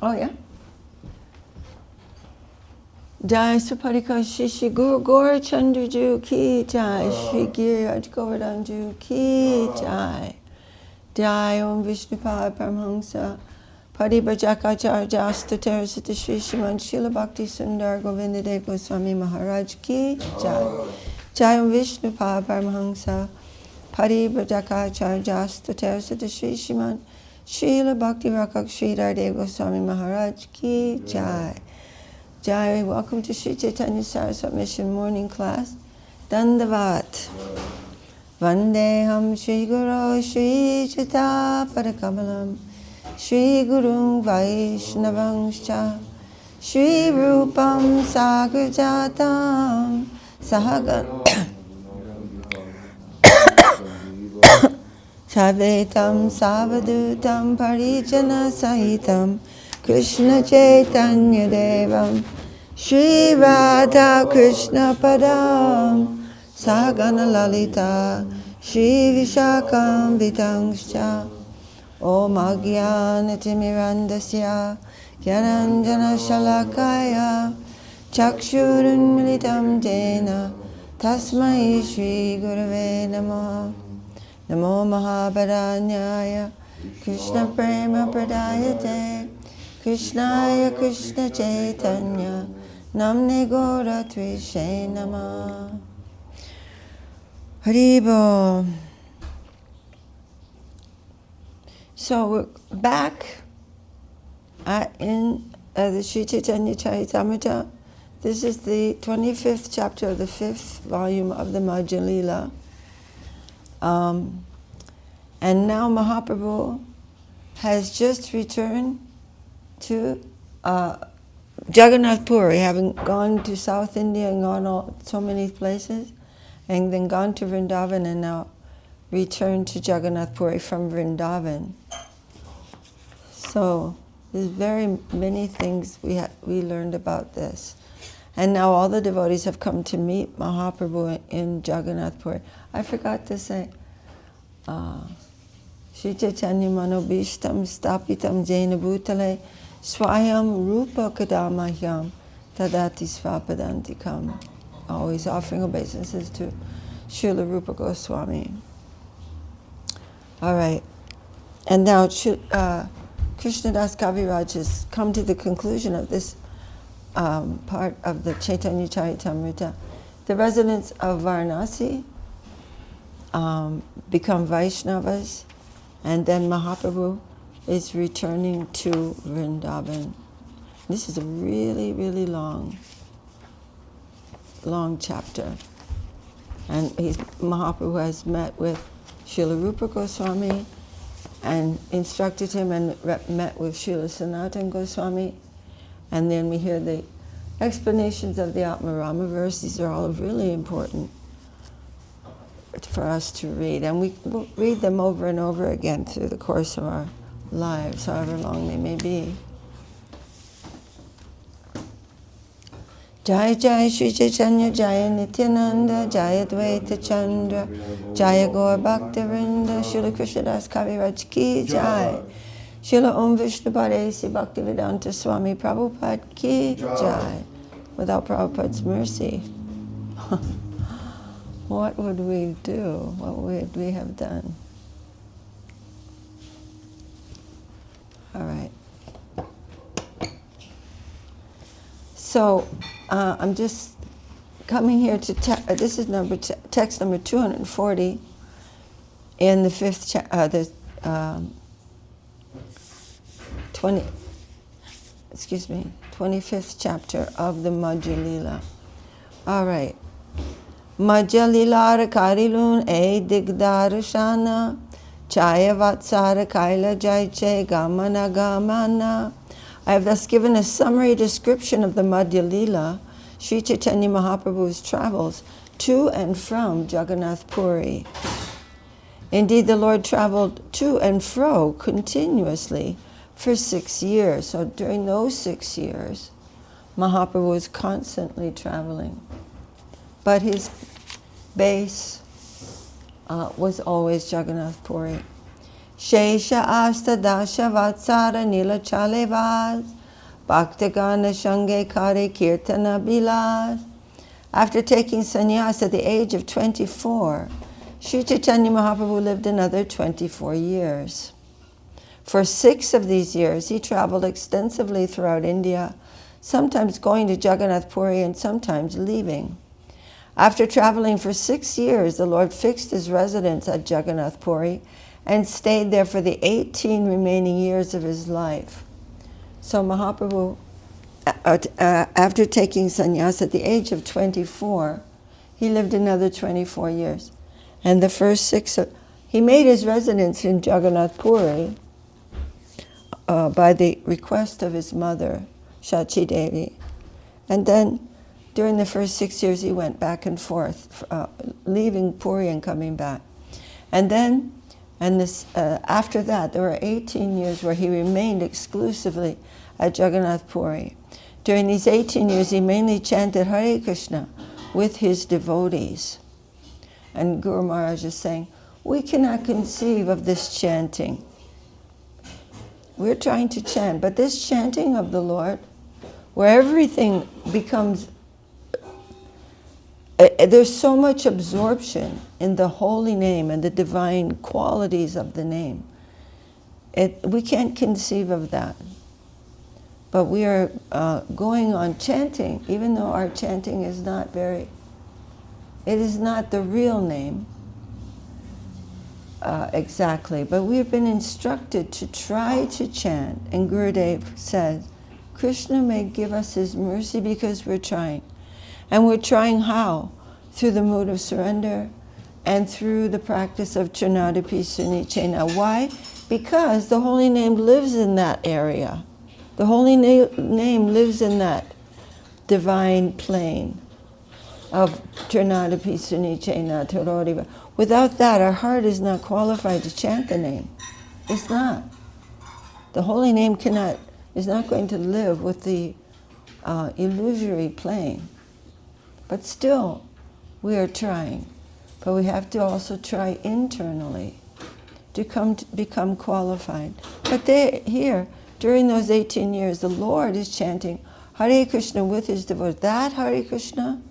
Oh, yeah? Jai Suparika Shishi Guru Gaura Chandraju Ki Jai Shri Giriraj Govardhanju Ki Jai Jai Om Vishnupad Paramhamsa Paribrajakacarya Astatar Sita Shri Shriman Srila Bhakti Sundar Govindadev Goswami Maharaj Ki Jai Jai Om Vishnupad Paramhamsa Paribrajakacarya Astatar Sita Shri Shriman Srila Bhakti Rakak Sridhar Dev Goswami Maharaj Ki Jai Jai, welcome to Sri Chaitanya SCSMission morning class. Dandavat. Vandeham Shri Guru Shri Chita Padakamalam Shri Guru Vaishnavangscha Shri Rupam Sagrajatam Sahagan Savetam Savadutam Parijana Sahitam Krishna Chaitanya Devam Shri Radha Krishna Padam Sagana Lalita Shri Vishakam Vitangscha Om Agyana Timirandasya Gyananjana Shalakaya Chakshurun Militam Jena Tasmai Shri Gurave Namo Namo Mahabharanyaya Krishna Prema Pradayate Krishnaya Krishna Chaitanya Namne Gora Trishe Nama Haribo. So we're back in the Sri Chaitanya Charitamrta. This is the 25th chapter of the 5th volume of the Madhya Lila. And now Mahaprabhu has just returned to Jagannath Puri, having gone to South India and gone so many places, and then gone to Vrindavan and now returned to Jagannath Puri from Vrindavan. So there's very many things we learned about this. And now all the devotees have come to meet Mahaprabhu in Jagannath Puri. I forgot to say, Shri Chaitanya Manobishtam Stapitam Jaina Bhutale Swayam Rupa Kadamahyam Tadati Svapadantikam. Always offering obeisances to Srila Rupa Goswami. All right. And now Krishnadas Kaviraj has come to the conclusion of this part of the Chaitanya Charitamrta. The residents of Varanasi become Vaishnavas, and then Mahaprabhu is returning to Vrindavan. This is a really, really long chapter. And Mahaprabhu has met with Srila Rupa Goswami and instructed him, and met with Srila Sanatana Goswami. And then we hear the explanations of the Atmarama verse. These are all really important for us to read. And we will read them over and over again through the course of our lives, however long they may be. Jai Jai Shri Chaitanya Jaya Nityananda Jaya Dvaita Chandra Jaya Gaur Bhaktivinoda Srila Krishnadas Kaviraj Ki Jai Srila Om Vishnupadesi Bhaktivedanta Swami Prabhupada Ki Jai. Without Prabhupada's mercy, what would we do? What would we have done? All right. So I'm just coming here to this is text number 240 in the 25th chapter of the Madhya Lila. All right. Madhya Lila Karilun E Digdarashana Chaya Vatsara Kaila Jaiche Gamana Gamana. I have thus given a summary description of the Madhya Lila, Sri Chaitanya Mahaprabhu's travels to and from Jagannath Puri. Indeed, the Lord traveled to and fro continuously for 6 years. So during those 6 years, Mahaprabhu was constantly traveling. But his base was always Jagannath Puri. Shesha asta dasha vatsara nila chalevas, bhaktagana shange kare kirtana bilas. After taking sannyas at the age of 24, Sri Chaitanya Mahaprabhu lived another 24 years. For 6 of these years, he traveled extensively throughout India, sometimes going to Jagannath Puri and sometimes leaving. After traveling for 6 years, the Lord fixed his residence at Jagannath Puri and stayed there for the 18 remaining years of his life. So Mahaprabhu, after taking sannyas at the age of 24, he lived another 24 years. And the first 6, he made his residence in Jagannath Puri by the request of his mother, Shachi Devi. And then during the first 6 years, he went back and forth, leaving Puri and coming back. And then, after that, there were 18 years where he remained exclusively at Jagannath Puri. During these 18 years, he mainly chanted Hare Krishna with his devotees. And Guru Maharaj is saying, we cannot conceive of this chanting. We're trying to chant, but this chanting of the Lord, where everything becomes, there's so much absorption in the holy name and the divine qualities of the name. We can't conceive of that. But we are going on chanting, even though our chanting is not it is not the real name exactly, but we have been instructed to try to chant. And Gurudev says, Krishna may give us his mercy because we're trying. And we're trying how? Through the mood of surrender and through the practice of Trinadapi Sunichena. Why? Because the holy name lives in that area. The holy name lives in that divine plane of Trinadapi Sunichena Tororiva. Without that, our heart is not qualified to chant the name. It's not. The holy name is not going to live with the illusory plane. But still, we are trying. But we have to also try internally to become qualified. But here, during those 18 years, the Lord is chanting Hare Krishna with his devotees. That Hare Krishna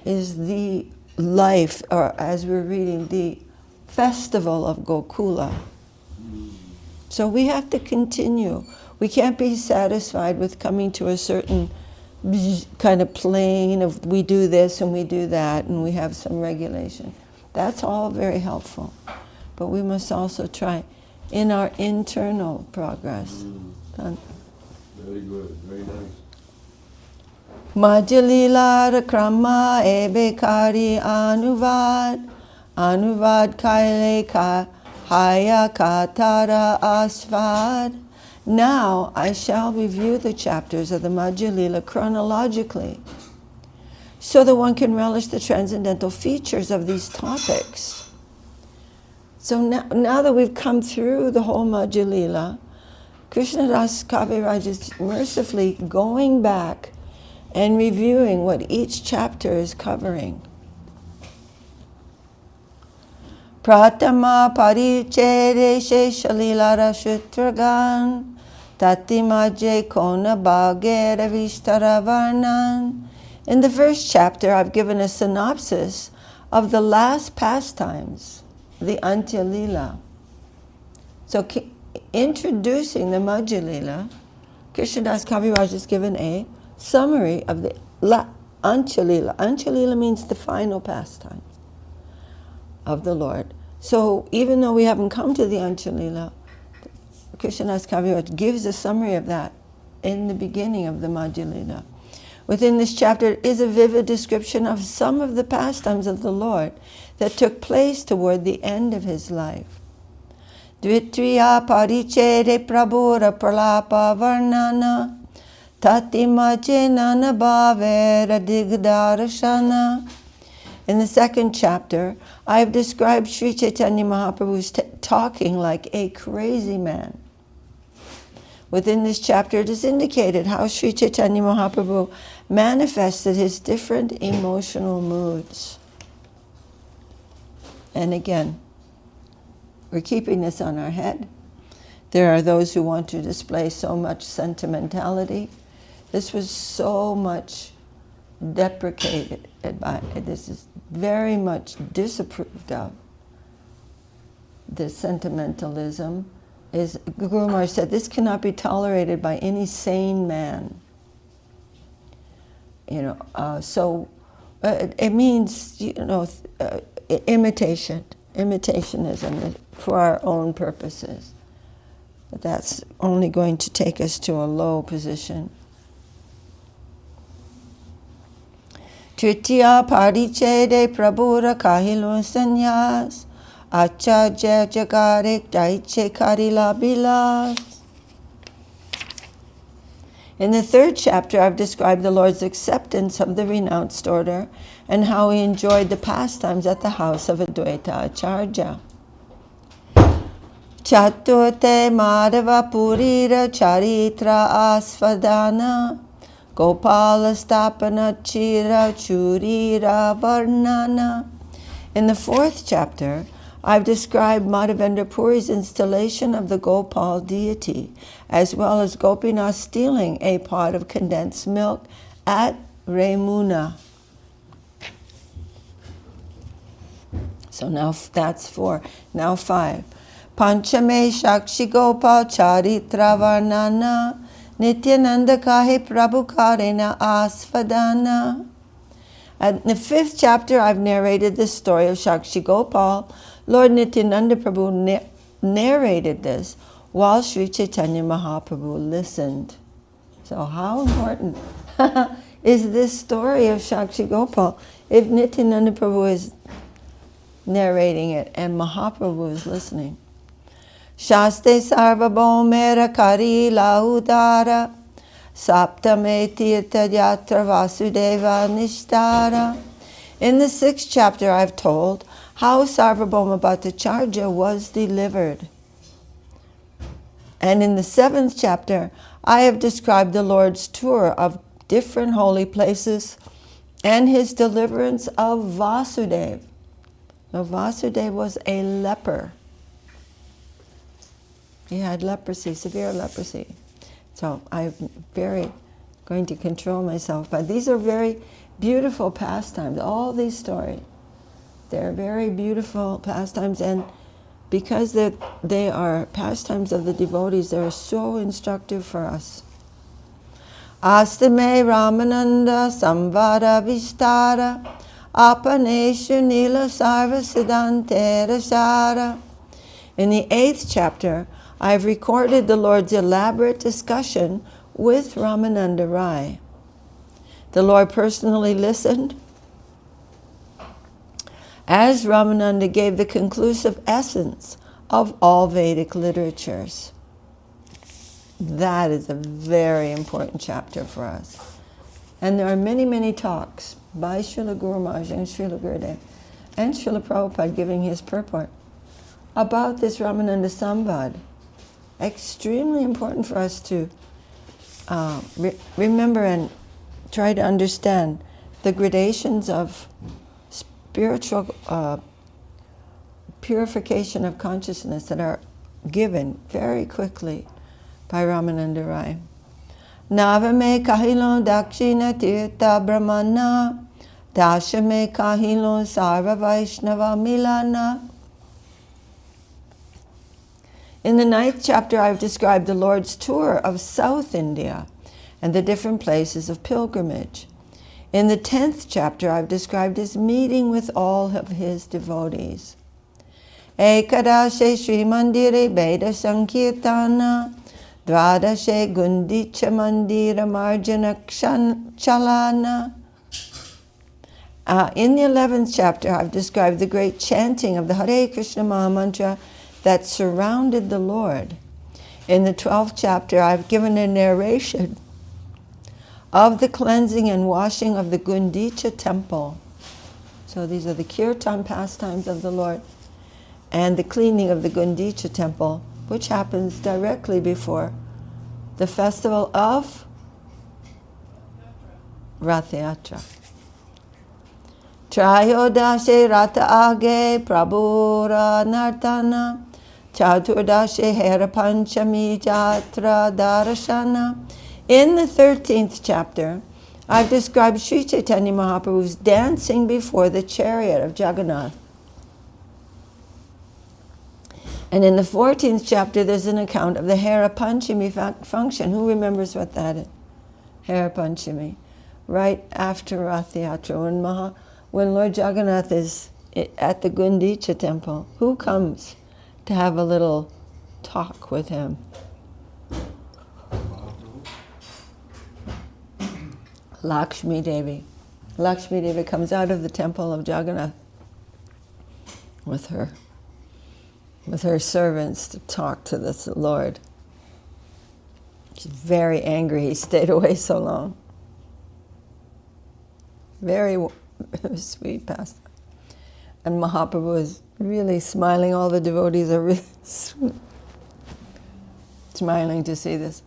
is the life, or as we're reading, the festival of Gokula. So we have to continue. We can't be satisfied with coming to a certain kind of plane of we do this and we do that and we have some regulation. That's all very helpful. But we must also try in our internal progress. Very good, very nice. Majalila krama ebekari anuvad kaile ka haya katara asvad. Now I shall review the chapters of the Madhya Lila chronologically, so that one can relish the transcendental features of these topics. So now that we've come through the whole Madhya Lila, Krishnadas Kaviraj is mercifully going back and reviewing what each chapter is covering. Pratama parichede sheshalila rashutragan tatimaje kona bhagera vishtaravarnan. In the first chapter, I've given a synopsis of the last pastimes, the Antya Lila. So introducing the Madhya Lila, Krishnadas Kaviraj has given a summary of the Antya Lila. Antya Lila means the final pastime of the Lord. So even though we haven't come to the Antya Lila, Krishnadas Kaviraj gives a summary of that in the beginning of the Madhya Lila. Within this chapter is a vivid description of some of the pastimes of the Lord that took place toward the end of his life. Dvitriya parichede prabhura pralapa varnana tatimache nana bhavera digdarashana. In the second chapter, I have described Sri Chaitanya Mahaprabhu's talking like a crazy man. Within this chapter, it is indicated how Sri Chaitanya Mahaprabhu manifested his different emotional moods. And again, We're keeping this on our head. There are those who want to display so much sentimentality. This was so much deprecated. This is very much disapproved of. This sentimentalism is, Guru Maharaj said, this cannot be tolerated by any sane man. So it means, imitationism for our own purposes. But that's only going to take us to a low position. Tritiya parichede prabhura kahilo sanyas acharya jagarek daiche karila bilas. In the third chapter, I've described the Lord's acceptance of the renounced order and how he enjoyed the pastimes at the house of Advaita Acharya. Chaturte Madhava Purira Charitra Asvadana Gopala Stapana Chira Churira Varnana. In the fourth chapter, I've described Madhavendra Puri's installation of the Gopal deity, as well as Gopinath stealing a pot of condensed milk at Remuna. So now that's 4. Now 5. Panchame Shakshi Gopal Charitra Varnana Nityananda Kahe Prabhu Karena Asvadana. In the 5th chapter, I've narrated the story of Shakshi Gopal. Lord Nityananda Prabhu narrated this while Sri Chaitanya Mahaprabhu listened. So how important is this story of Shakshi Gopal if Nityananda Prabhu is narrating it and Mahaprabhu is listening? Shaste Sarvabhaumera Kari Laudara Saptame Tirtha Yatra Vasudeva Nishtara. In the 6th chapter, I've told how Sarvabhauma Bhattacharya was delivered. And in the 7th chapter, I have described the Lord's tour of different holy places and his deliverance of Vasudeva. Now, Vasudeva was a leper. He had leprosy, severe leprosy. So I'm going to control myself. But these are very beautiful pastimes, all these stories. They're very beautiful pastimes, and because they are pastimes of the devotees, they're so instructive for us. Astame Ramananda Samvara Vistara Apaneshu Nila Sarva Siddhantera Sara. In the 8th chapter, I've recorded the Lord's elaborate discussion with Ramananda Rai. The Lord personally listened as Ramananda gave the conclusive essence of all Vedic literatures. That is a very important chapter for us. And there are many, many talks by Srila Guru Maharaj and Srila Gurudev and Srila Prabhupada giving his purport about this Ramananda Samvad. Extremely important for us to remember and try to understand the gradations of spiritual purification of consciousness that are given very quickly by Ramananda Rai. Navame kahilon dakshina tirtha brahmana dashame kahilon sarva vaishnava milana. In the 9th chapter, I've described the Lord's tour of South India and the different places of pilgrimage. In the 10th chapter, I've described his meeting with all of his devotees. Ekadashe Sri Mandire Veda Sankirtana Dvadashe Gundicha Mandira Marjana Chalana. In the 11th chapter, I've described the great chanting of the Hare Krishna Maha Mantra that surrounded the Lord. In the 12th chapter, I've given a narration of the cleansing and washing of the Gundicha temple. So these are the kirtan pastimes of the Lord and the cleaning of the Gundicha temple, which happens directly before the festival of Rath Yatra. Trayodashe Rata Age Prabhura Nartana Chaturdashe Hera Panchami Jatra Darashana. In the 13th chapter, I've described Sri Chaitanya Mahaprabhu's dancing before the chariot of Jagannath. And in the 14th chapter, there's an account of the Hera Panchami function. Who remembers what that is? Hera Panchami. Right after Rath Yatra, when Lord Jagannath is at the Gundicha temple, who comes to have a little talk with him? Lakshmi Devi. Lakshmi Devi comes out of the temple of Jagannath with her servants to talk to this Lord. She's very angry he stayed away so long. Very sweet pastime. And Mahaprabhu is really smiling. All the devotees are really smiling to see this.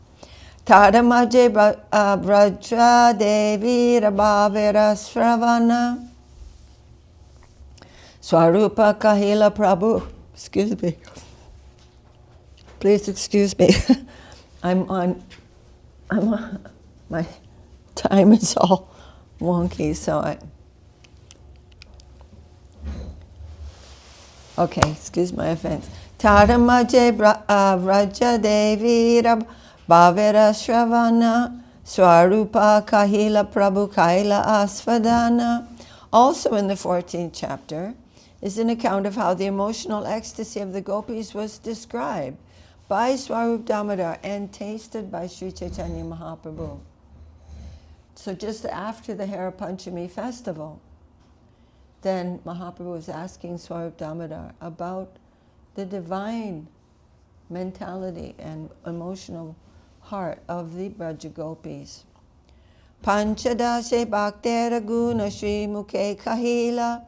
Tadamaje Braja Devi Rabhavera Sravana Swarupa Kahila Prabhu. Excuse me. Please excuse me. My time is all wonky, so okay, excuse my offense. Tadamaje Vraja Devi Bhavera Shravana Swarupa Kahila Prabhu Kaila Asvadana. Also in the 14th chapter is an account of how the emotional ecstasy of the gopis was described by Swarup Damodar and tasted by Sri Chaitanya Mahaprabhu. So just after the Hera Panchami festival, then Mahaprabhu was asking Swarup Damodar about the divine mentality and emotional heart of the Braja Gopis. Panchadashe Bhaktera Guna Shri Mukhe Kahila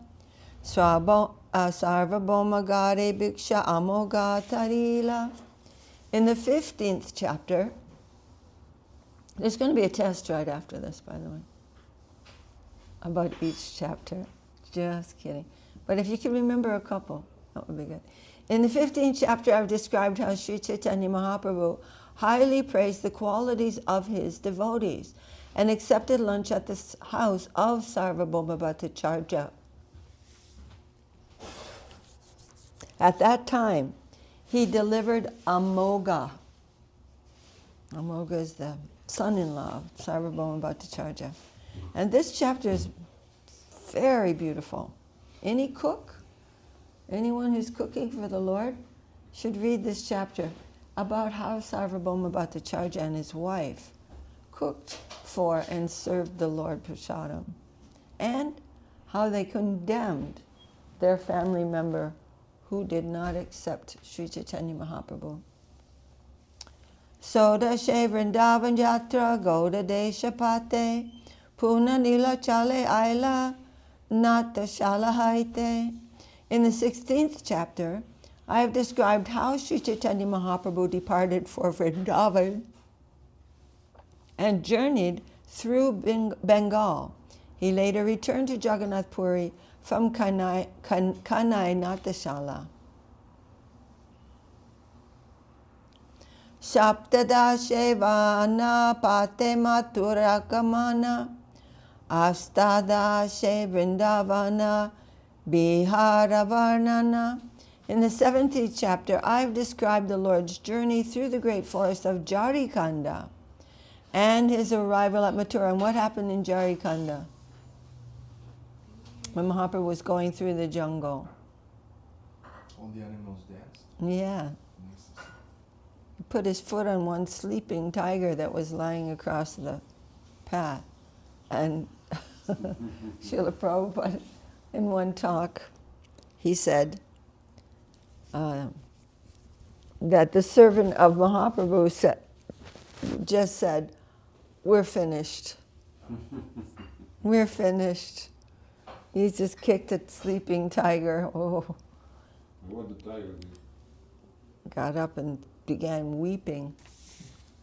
Sarvabhoma Gare Bhiksha Amoga Tarila. In the 15th chapter, there's going to be a test right after this, by the way, about each chapter. Just kidding. But if you can remember a couple, that would be good. In the 15th chapter, I've described how Sri Chaitanya Mahaprabhu highly praised the qualities of his devotees and accepted lunch at the house of Sarvabhauma Bhattacharya. At that time, he delivered Amoga. Amoga is the son-in-law of Sarvabhauma Bhattacharya. And this chapter is very beautiful. Any cook, anyone who's cooking for the Lord, should read this chapter about how Sarvabhauma Bhattacharya and his wife cooked for and served the Lord Prasadam, and how they condemned their family member who did not accept Sri Chaitanya Mahaprabhu. Soda She Vrindavan Yatra Gauda Desha Pate Puna Nila Chale Aila Nata Shalahaite. In the 16th chapter, I have described how Sri Chaitanya Mahaprabhu departed for Vrindavan and journeyed through Bengal. He later returned to Jagannath Puri from Kanai Natashala. Shaptada Shevana Pate Maturakamana Astada She Vrindavana Bihara Varnana. In the 17th chapter, I've described the Lord's journey through the great forest of Jarikanda and his arrival at Mathura. And what happened in Jarikanda when Mahaprabhu was going through the jungle? All the animals danced. Yeah. He put his foot on one sleeping tiger that was lying across the path. And Srila Prabhupada, in one talk, he said that the servant of Mahaprabhu just said, "We're finished. We're finished." He just kicked a sleeping tiger. Oh. What did the tiger do? Got up and began weeping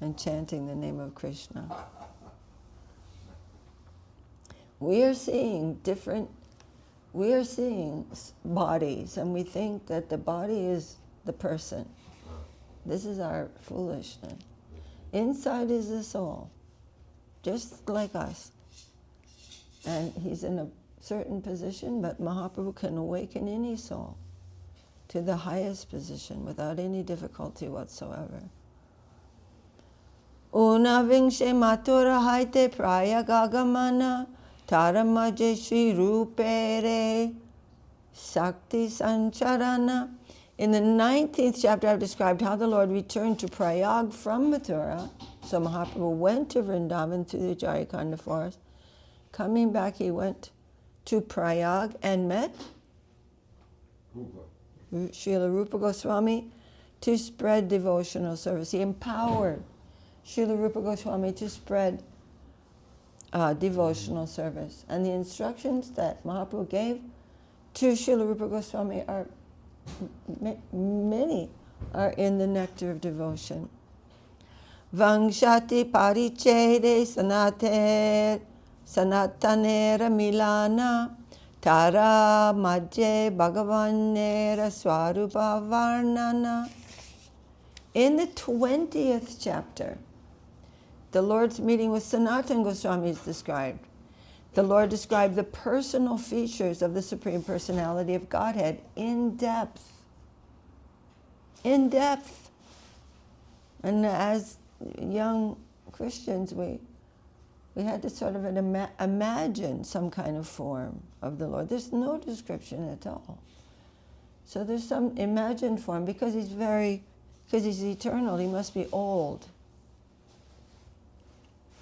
and chanting the name of Krishna. We are seeing bodies, and we think that the body is the person. This is our foolishness. Inside is the soul, just like us. And he's in a certain position, but Mahaprabhu can awaken any soul to the highest position without any difficulty whatsoever. Unavingshe matura haite praya gagamana taramaje shri rupere sakti sancharana. In the 19th chapter, I've described how the Lord returned to Prayag from Mathura. So Mahaprabhu went to Vrindavan through the Jarikhanda forest. Coming back, he went to Prayag and met Srila Rupa Goswami to spread devotional service. He empowered Srila Rupa Goswami to spread devotional service. And the instructions that Mahaprabhu gave to Srila Rupa Goswami are many are in the nectar of devotion. Vangshati parichede sanatanera milana tara majje bhagavanera swarupa varnana. In the 20th chapter, the Lord's meeting with Sanatana Goswami is described. The Lord described the personal features of the Supreme Personality of Godhead in depth. In depth. And as young Christians, we had to sort of imagine some kind of form of the Lord. There's no description at all. So there's some imagined form because he's eternal, he must be old.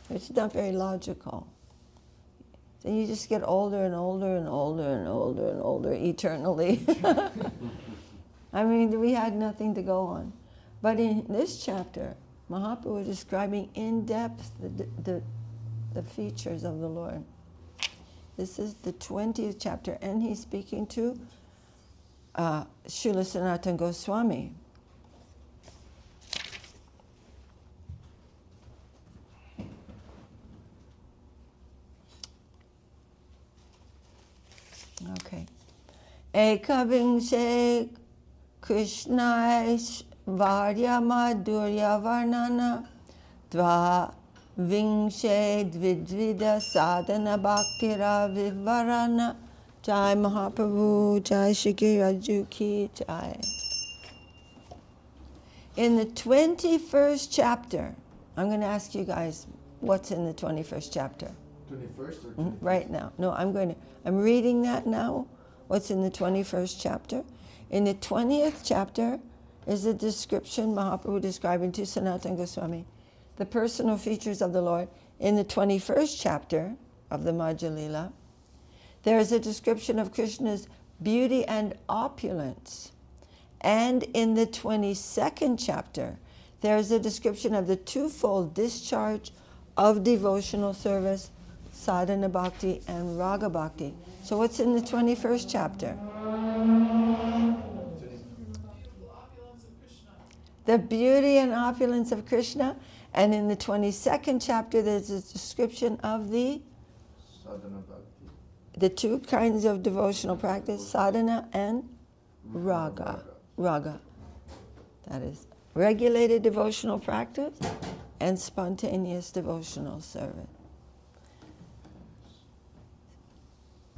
It's not very logical. So you just get older and older and older and older and older eternally. I mean, we had nothing to go on. But in this chapter, Mahaprabhu is describing in depth the features of the Lord. This is the 20th chapter, and he's speaking to Srila Sanatana Goswami. Okay. Ekavingshe Krishnaish Varya Madhurya Varnana Dva Vingshe Dvidvida Sadhana Bhaktira Vivarana. Jai Mahaprabhu, Jai Shri Raju Ki Jai. In the 21st chapter, I'm going to ask you guys what's in the 21st chapter. 21st or 22nd? Right now. No, I'm reading that now. What's in the 21st chapter? In the 20th chapter is a description Mahaprabhu describing to Sanatana Goswami the personal features of the Lord. In the 21st chapter of the Madhya Lila, there is a description of Krishna's beauty and opulence. And in the 22nd chapter, there is a description of the twofold discharge of devotional service, sadhana bhakti and raga bhakti. So what's in the 21st chapter? The beauty and opulence of Krishna. And in the 22nd chapter, there's a description of the Sadhana bhakti. The two kinds of devotional practice, sadhana and raga. Raga. That is regulated devotional practice and spontaneous devotional service.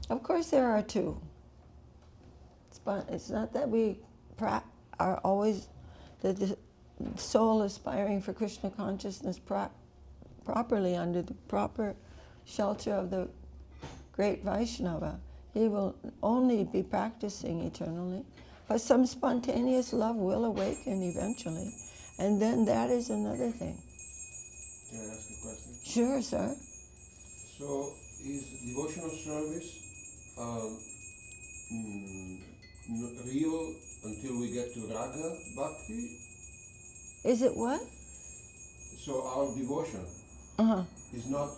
Of course, there are two. It's not that we are always the soul aspiring for Krishna consciousness properly under the proper shelter of the great Vaishnava. He will only be practicing eternally, but some spontaneous love will awaken eventually, and then that is another thing. Can I ask a question? Sure, sir. So, is devotional service real until we get to raga bhakti? Is it what? So our devotion is not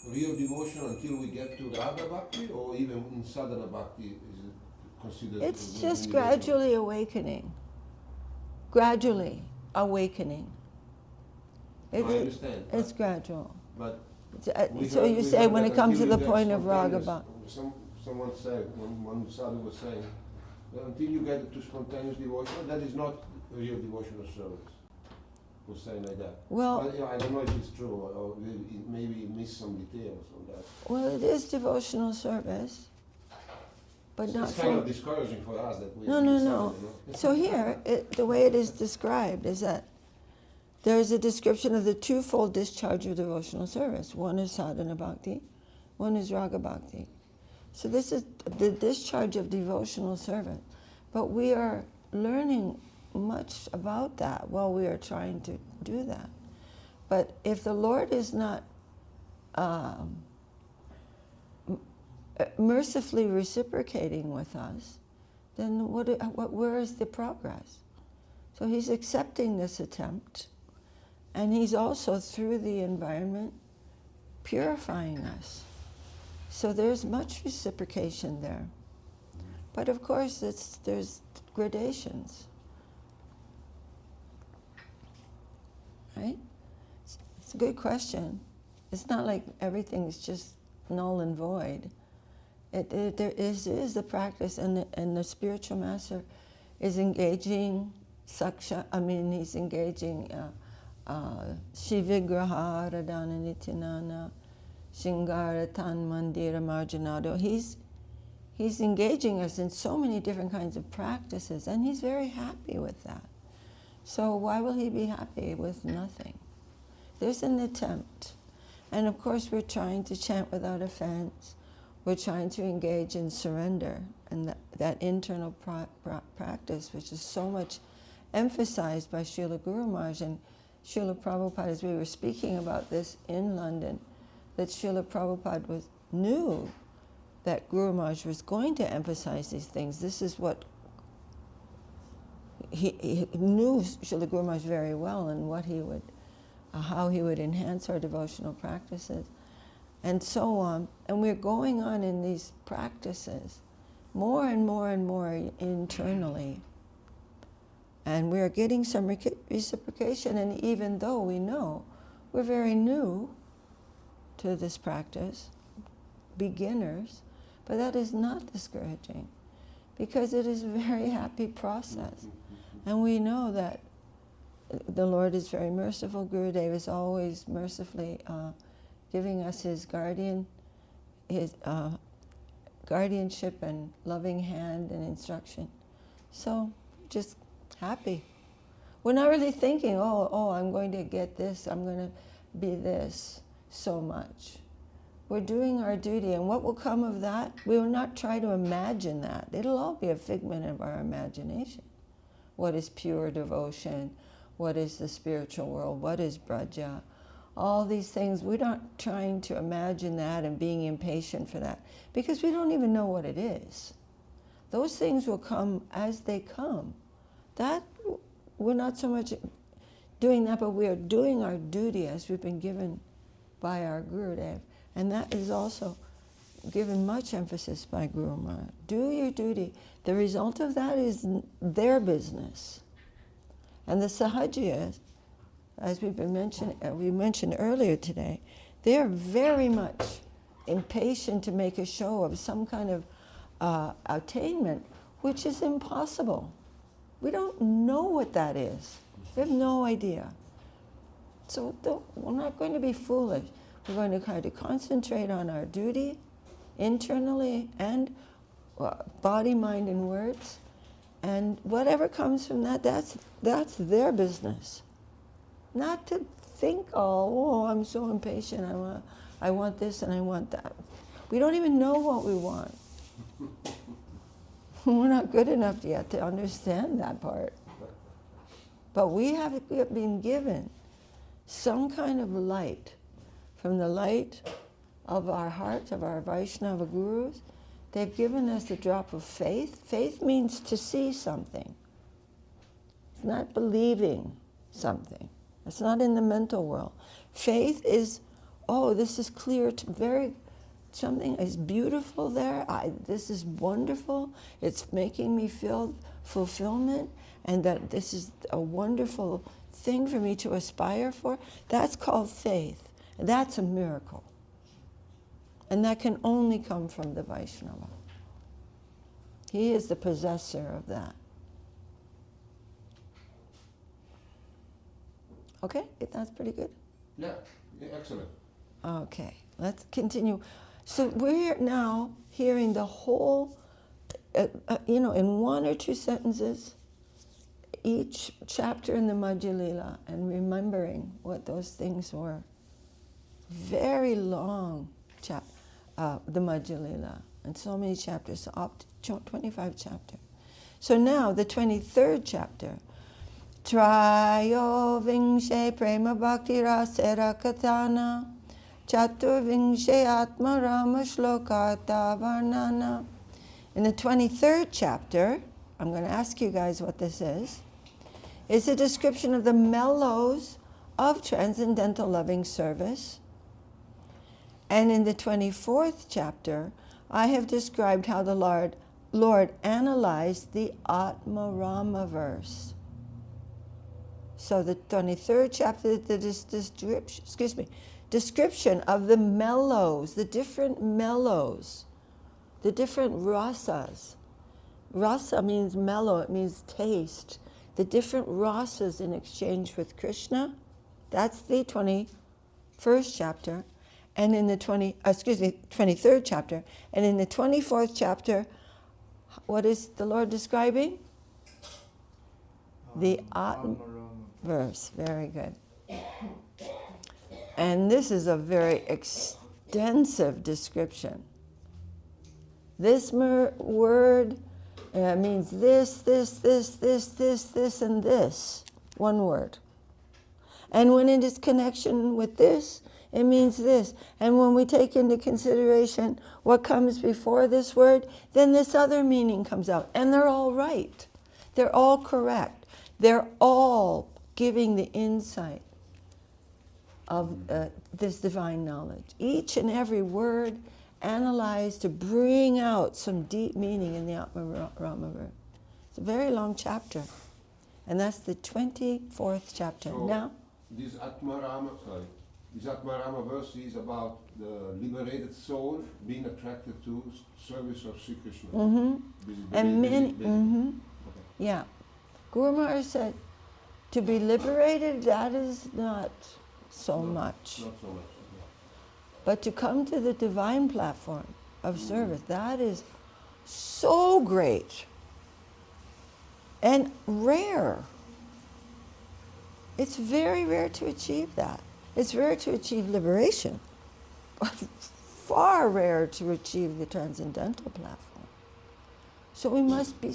real devotion until we get to raga bhakti, or even in sadhana bhakti is it considered? It's just gradually awakening. Gradually awakening. I understand. It's gradual. But So you say when it comes to the point of raga bhakti. Someone said, one sadhu was saying Until you get to spontaneous devotion, that is not real devotional service. For saying like that. Well, but, I don't know if it's true, or maybe miss some details on that. Well, it is devotional service, but not it's kind of discouraging for us that we. No. So here, the way it is described is that there is a description of the twofold discharge of devotional service. One is sadhana bhakti, one is raga bhakti. So this is the discharge of devotional service, but we are learning much about that while we are trying to do that. But if the Lord is not mercifully reciprocating with us, then where is the progress? So he's accepting this attempt, and he's also, through the environment, purifying us. So there's much reciprocation there. But of course, there's gradations. Right? It's a good question. It's not like everything's just null and void. There is the practice, and the spiritual master is engaging he's engaging Shivigraha Radhana Nityanana Shingara Tan Mandira Marjanado. He's engaging us in so many different kinds of practices, and he's very happy with that. So why will he be happy with nothing? There's an attempt. And of course we're trying to chant without offense. We're trying to engage in surrender, and that internal practice, which is so much emphasized by Srila Guru Maharaj and Srila Prabhupada, as we were speaking about this in London, that Srila Prabhupada knew that Guru Maharaj was going to emphasize these things. This is what he knew Srila Guru Maharaj very well, and what he would, how he would enhance our devotional practices, and so on. And we're going on in these practices more and more and more internally. And we're getting some reciprocation, and even though we know we're very new to this practice, beginners, but that is not discouraging, because it is a very happy process. And we know that the Lord is very merciful. Gurudev is always mercifully giving us his guardianship and loving hand and instruction. So just happy. We're not really thinking, oh, I'm going to get this, I'm going to be this so much. We're doing our duty, and what will come of that, we will not try to imagine that. It'll all be a figment of our imagination. What is pure devotion? What is the spiritual world? What is braja? All these things, we're not trying to imagine that and being impatient for that, because we don't even know what it is. Those things will come as they come. That, we're not so much doing that, but we are doing our duty as we've been given by our Gurudev. And that is also given much emphasis by Guru Maharaj. Do your duty. The result of that is their business. And the Sahajiyas, as we mentioned earlier today, they are very much impatient to make a show of some kind of attainment, which is impossible. We don't know what that is. We have no idea. So we're not going to be foolish. We're going to try to concentrate on our duty internally and body, mind, and words. And whatever comes from that, that's their business. Not to think, oh, I'm so impatient, I want this and I want that. We don't even know what we want. We're not good enough yet to understand that part. But we have been given some kind of light, from the light of our hearts, of our Vaishnava gurus. They've given us a drop of faith. Faith means to see something. It's not believing something. It's not in the mental world. Faith is, oh, this is clear, something is beautiful there. This is wonderful. It's making me feel fulfillment, and that this is a wonderful thing for me to aspire for. That's called faith. That's a miracle. And that can only come from the Vaishnava. He is the possessor of that. Okay, that's pretty good. Yeah, excellent. Okay, let's continue. So we're now hearing the whole, in one or two sentences, each chapter in the Madhya Lila, and remembering what those things were. Very long the Madhya Lila, and so many chapters, up to 25 chapters. So now the 23rd chapter, Trayo Vingshe Prema Bhakti Rasera Katana Chatur Vingshe Atma Rama Shlokata Varnana. In the 23rd chapter, I'm going to ask you guys what this is a description of the mellows of transcendental loving service. And in the 24th chapter, I have described how the Lord analyzed the Atma Rama verse. So the 23rd chapter, the description of the mellows, the different mellows, the different rasas. Rasa means mellow, it means taste. The different rasas in exchange with Krishna. That's the 21st chapter. And in the 23rd chapter. And in the 24th chapter, what is the Lord describing? The Atma verse. Very good. And this is a very extensive description. This word means this, and this. One word. And when it is connection with this, it means this. And when we take into consideration what comes before this word, then this other meaning comes out. And they're all right. They're all correct. They're all giving the insight of this divine knowledge. Each and every word analyzed to bring out some deep meaning in the Atma Rama verse. It's a very long chapter. And that's the 24th chapter. So now, this Atma Rama verse is about the liberated soul being attracted to service of Sri Krishna. and many, yeah. Guru Maharaj said, to be liberated, that is not so much. Not so much. But to come to the divine platform of service, that is so great and rare. It's very rare to achieve that. It's rare to achieve liberation, but far rarer to achieve the transcendental platform. So we must be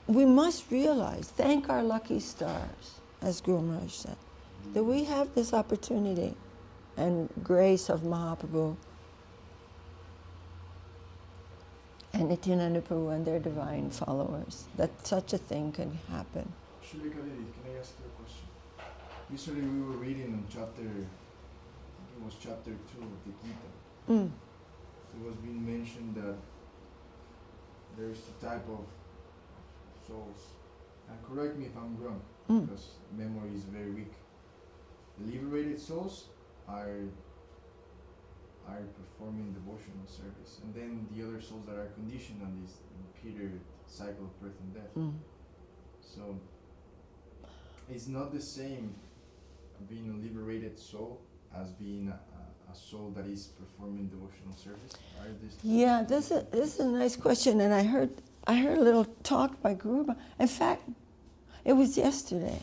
we must realize, thank our lucky stars, as Guru Maharaj said, that we have this opportunity and grace of Mahaprabhu and Nityananda Prabhu and their divine followers, that such a thing can happen. Lekha D.D, can I ask you a question? Recently we were reading in chapter, I think it was chapter 2 of the Gita. It was being mentioned that there's a type of souls, and correct me if I'm wrong, because memory is very weak. Liberated souls are performing devotional service, and then the other souls that are conditioned on this repeated cycle of birth and death. So it's not the same being a liberated soul as being a soul that is performing devotional service. Yeah, this is a nice question, and I heard a little talk by Guru. In fact, it was yesterday.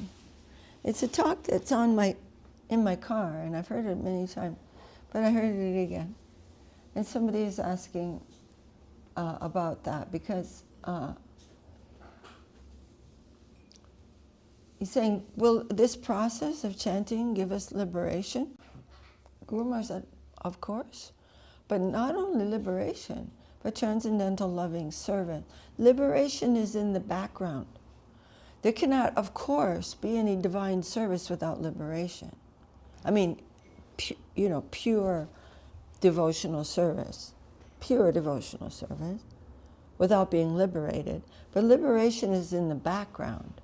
It's a talk that's in my car, and I've heard it many times, but I heard it again. And somebody is asking about that, because he's saying, will this process of chanting give us liberation? Guru Maharaj said, of course. But not only liberation, but transcendental loving servant. Liberation is in the background. There cannot, of course, be any divine service without liberation. I mean, pure devotional service, without being liberated. But liberation is in the background.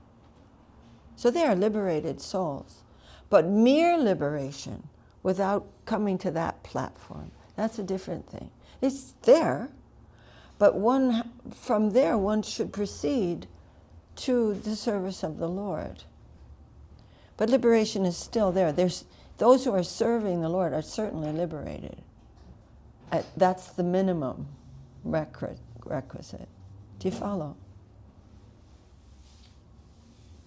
So they are liberated souls. But mere liberation, without coming to that platform, That's a different thing. It's there, but from there one should proceed to the service of the Lord. But liberation is still there. Those who are serving the Lord are certainly liberated. That's the minimum requisite. Do you follow?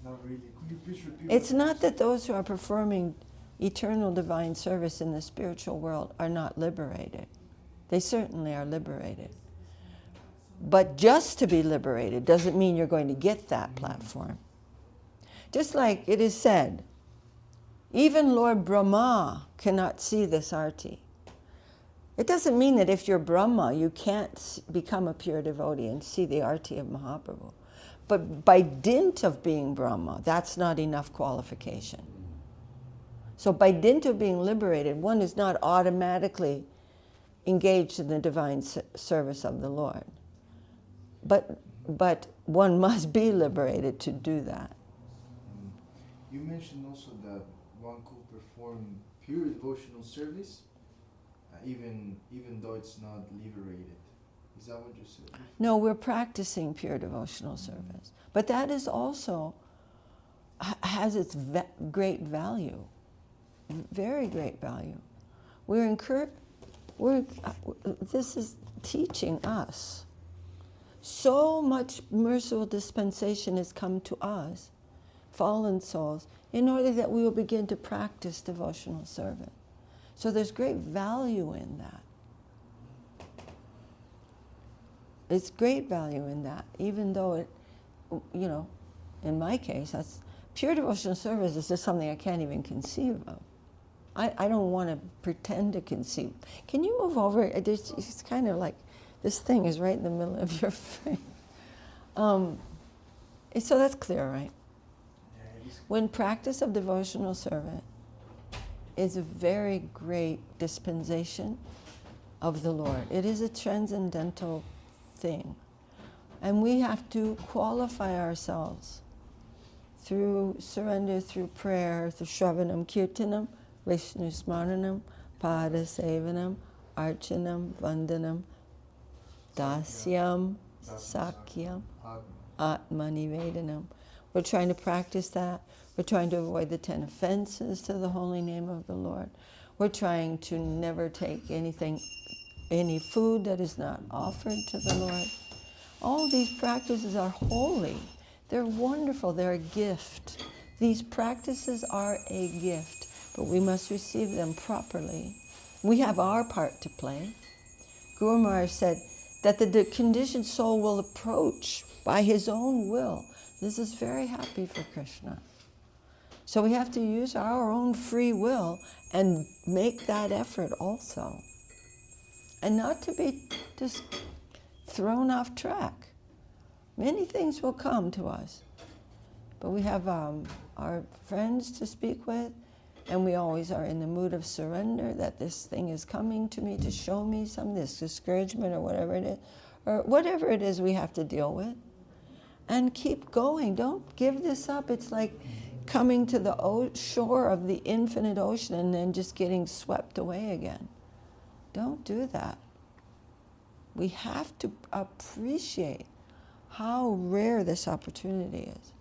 Not really. Could you please repeat? It's not that those who are performing eternal divine service in the spiritual world are not liberated. They certainly are liberated. But just to be liberated doesn't mean you're going to get that platform. Just like it is said, even Lord Brahma cannot see this arti. It doesn't mean that if you're Brahma, you can't become a pure devotee and see the arti of Mahaprabhu. But by dint of being Brahma, that's not enough qualification. So by dint of being liberated, one is not automatically engaged in the divine service of the Lord. But one must be liberated to do that. You mentioned also that one could perform pure devotional service even though it's not liberated. Is that what you said? No, we're practicing pure devotional service. But that is also, has its great value, very great value. This is teaching us. So much merciful dispensation has come to us, fallen souls, in order that we will begin to practice devotional service. So there's great value in that. It's great value in that, even though it, in my case, that's pure devotional service is just something I can't even conceive of. I don't want to pretend to conceive. Can you move over? It's kind of like, this thing is right in the middle of your face. So that's clear, right? When practice of devotional service is a very great dispensation of the Lord. It is a transcendental thing. And we have to qualify ourselves through surrender, through prayer, through Shravanam Kirtanam, Vishnu Smaranam, Pada Sevanam, Archanam, Vandanam, Dasyam, Sakyam, Atmanivedanam. We're trying to practice that. We're trying to avoid the 10 offenses to the holy name of the Lord. We're trying to never take any food that is not offered to the Lord. All these practices are holy. They're wonderful. They're a gift. These practices are a gift, but we must receive them properly. We have our part to play. Guru Maharaj said that the conditioned soul will approach by his own will. This is very happy for Krishna. So we have to use our own free will and make that effort also. And not to be just thrown off track. Many things will come to us. But we have our friends to speak with, and we always are in the mood of surrender, that this thing is coming to me to show me this discouragement or whatever it is we have to deal with. And keep going. Don't give this up. It's like coming to the shore of the infinite ocean and then just getting swept away again. Don't do that. We have to appreciate how rare this opportunity is.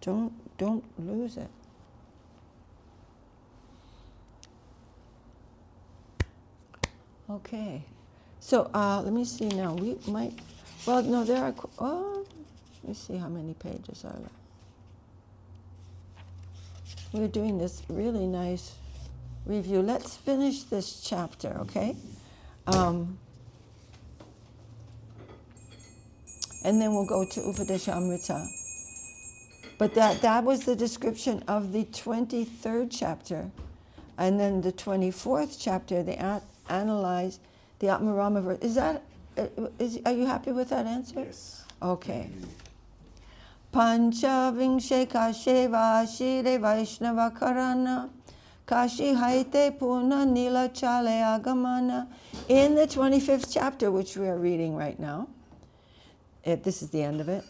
Don't lose it. Okay. So let me see now. We might. Well, no, there are. Let me see how many pages are left. We're doing this really nice review. Let's finish this chapter, okay? And then we'll go to Upadeshamrita. But that was the description of the 23rd chapter. And then the 24th chapter, they analyze the Atmarama verse. Are you happy with that answer? Yes. Okay. Pancha Vingsheka Sheva Shire Vaishnava Karana Kashi Haite Puna Nila Chale Agamana. In the 25th chapter, which we are reading right now, this is the end of it,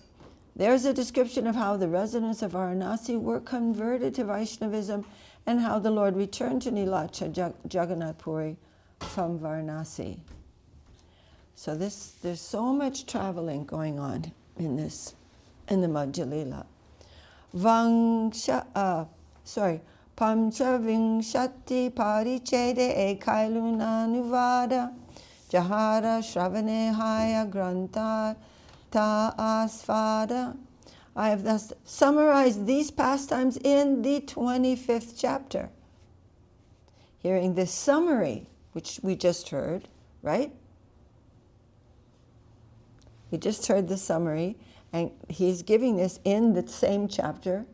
there's a description of how the residents of Varanasi were converted to Vaishnavism and how the Lord returned to Nilacha Jagannath Puri from Varanasi. So there's so much traveling going on in the Madhya Lila. Pancha Vingshati Parichede Ekailuna Nuvada Jahara Shravane Haya Granta Ta Asvada. I have thus summarized these pastimes in the 25th chapter. Hearing this summary, which we just heard, right? We just heard the summary, and he's giving this in the same chapter,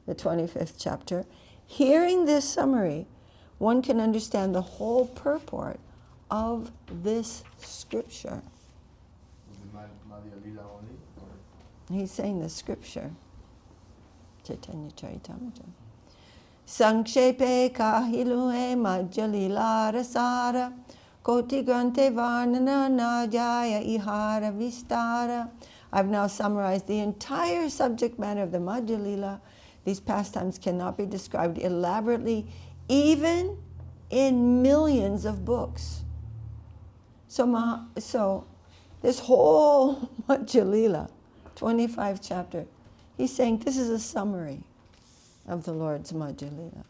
the 25th chapter. Hearing this summary, one can understand the whole purport of this scripture. He's saying the scripture. Chaitanya Charitamrta. Sankshepe kahilue Madhya Lila rasara koti grante varnana najaya ihara vistara. I've now summarized the entire subject matter of the Madhya Lila. These pastimes cannot be described elaborately, even in millions of books. So this whole Madhya Lila, 25 chapter, he's saying this is a summary of the Lord's Madhya Lila.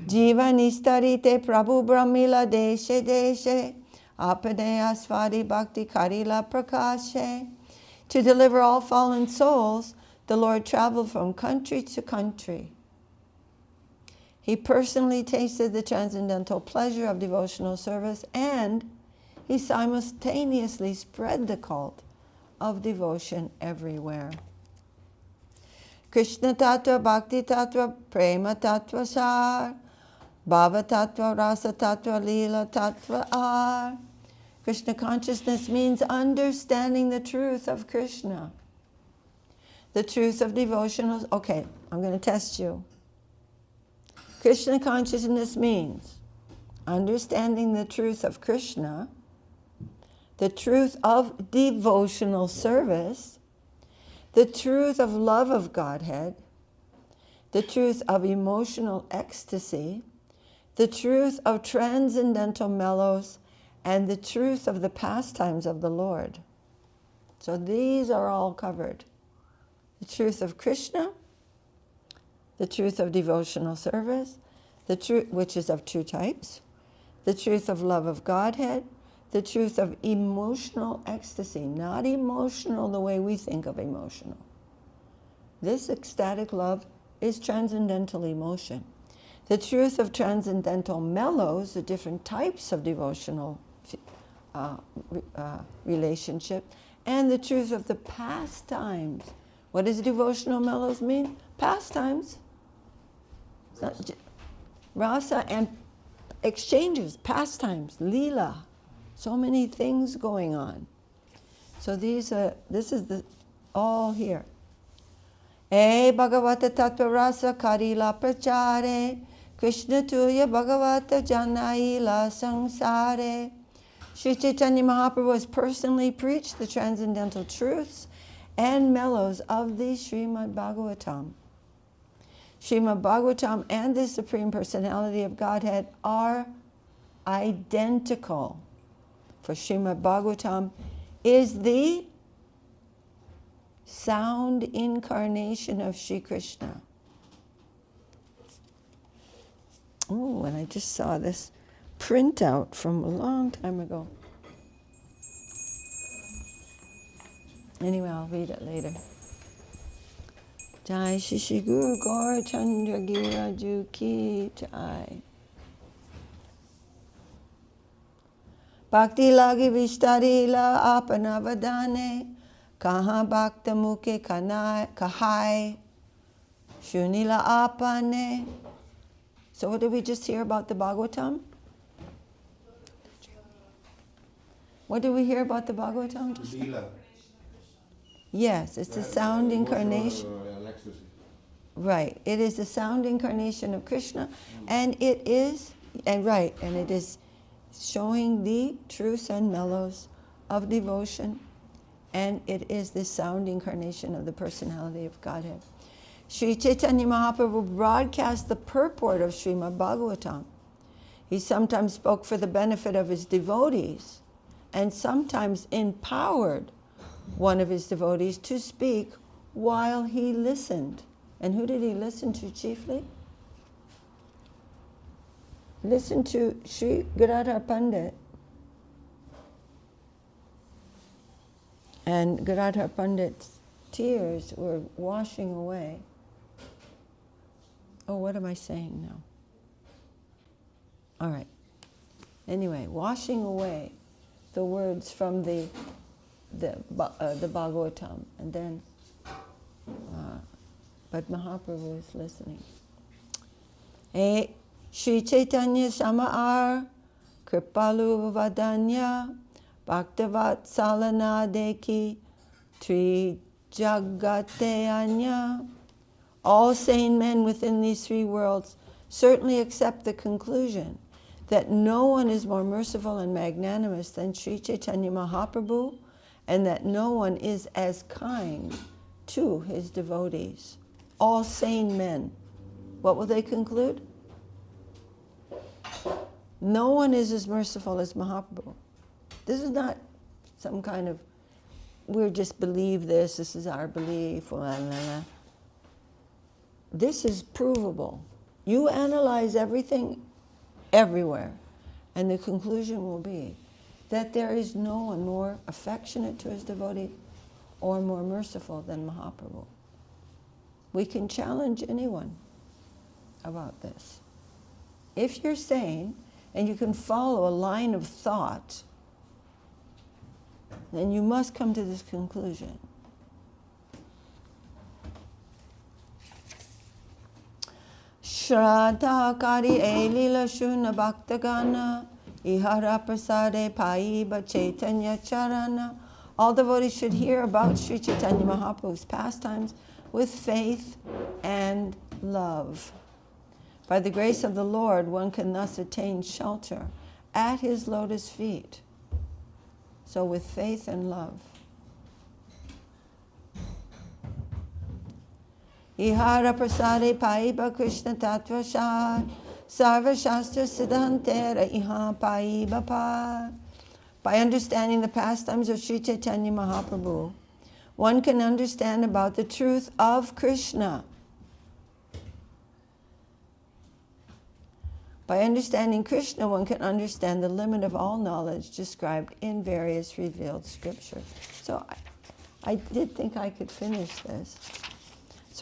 Jiva nistarite Prabhu Brahmila deshe deshe apade asvadi bhakti karila prakashe. To deliver all fallen souls, the Lord traveled from country to country. He personally tasted the transcendental pleasure of devotional service, and he simultaneously spread the cult of devotion everywhere. Krishna Tattva, Bhakti Tattva, Prema Tattva Sar, Bhava Tattva, Rasa Tattva, Lila Tattva Ar. Krishna consciousness means understanding the truth of Krishna. The truth of devotional... Okay, I'm going to test you. Krishna consciousness means understanding the truth of Krishna, the truth of devotional service, the truth of love of Godhead, the truth of emotional ecstasy, the truth of transcendental mellows, and the truth of the pastimes of the Lord. So these are all covered. The truth of Krishna, the truth of devotional service, the truth, which is of two types, the truth of love of Godhead, the truth of emotional ecstasy, not emotional the way we think of emotional. This ecstatic love is transcendental emotion. The truth of transcendental mellows, the different types of devotional relationship, and the truth of the pastimes. What does devotional mellows mean? Pastimes. Rasa and exchanges, pastimes, lila. So many things going on. So this is all here. E Bhagavata Tattva Rasa Karila Prachare Krishna Tuya Bhagavata Janaila Sangsare. Sri Chaitanya Mahaprabhu has personally preached the transcendental truths and mellows of the Srimad Bhagavatam. Srimad Bhagavatam and the Supreme Personality of Godhead are identical. For Srimad Bhagavatam is the sound incarnation of Sri Krishna. Oh, and I just saw this printout from a long time ago. Anyway, I'll read it later. Jai Shri Guru Gaur Chandra Giraju Ki Jai. Bhakti lagi vistarila apana vadane kaha bhakta mukhe kahai shunila apane. So what did we just hear about the Bhagavatam? What did we hear about the Bhagavatam? Lila. Yes, it's the sound incarnation. Right, it is the sound incarnation of Krishna, and it is showing the truths and mellows of devotion, and it is the sound incarnation of the personality of Godhead. Sri Chaitanya Mahaprabhu broadcast the purport of Srimad Bhagavatam. He sometimes spoke for the benefit of his devotees and sometimes empowered one of his devotees to speak while he listened. And who did he listen to chiefly? Listen to Sri Gadadhar Pandit. And Gadadhar Pandit's tears were washing away. Oh, what am I saying now? All right. Anyway, washing away the words from the Bhagavatam, and then, but Mahaprabhu is listening. Hey, Sri Chaitanya Samar Kripalu Vadanya Bhaktavat Salana Deki Tri Jagate Anya. All sane men within these three worlds certainly accept the conclusion that no one is more merciful and magnanimous than Sri Chaitanya Mahaprabhu, and that no one is as kind to his devotees. All sane men. What will they conclude? No one is as merciful as Mahaprabhu. This is not some kind of, we just believe this is our belief, blah, blah, blah. This is provable. You analyze everything everywhere, and the conclusion will be that there is no one more affectionate to his devotee or more merciful than Mahaprabhu. We can challenge anyone about this. If you're sane and you can follow a line of thought, then you must come to this conclusion. Shraddha Kari Elila Shuna Bhaktagana Ihara Prasade Paiba Chaitanya Charana. All devotees should hear about Sri Chaitanya Mahaprabhu's pastimes with faith and love. By the grace of the Lord, one can thus attain shelter at his lotus feet. So with faith and love. Ihara prasade paiba Krishna tattva shah sarva shastra siddhantera iha paiba pa. By understanding the pastimes of Sri Chaitanya Mahaprabhu, one can understand about the truth of Krishna. By understanding Krishna, one can understand the limit of all knowledge described in various revealed scriptures. So I did think I could finish this,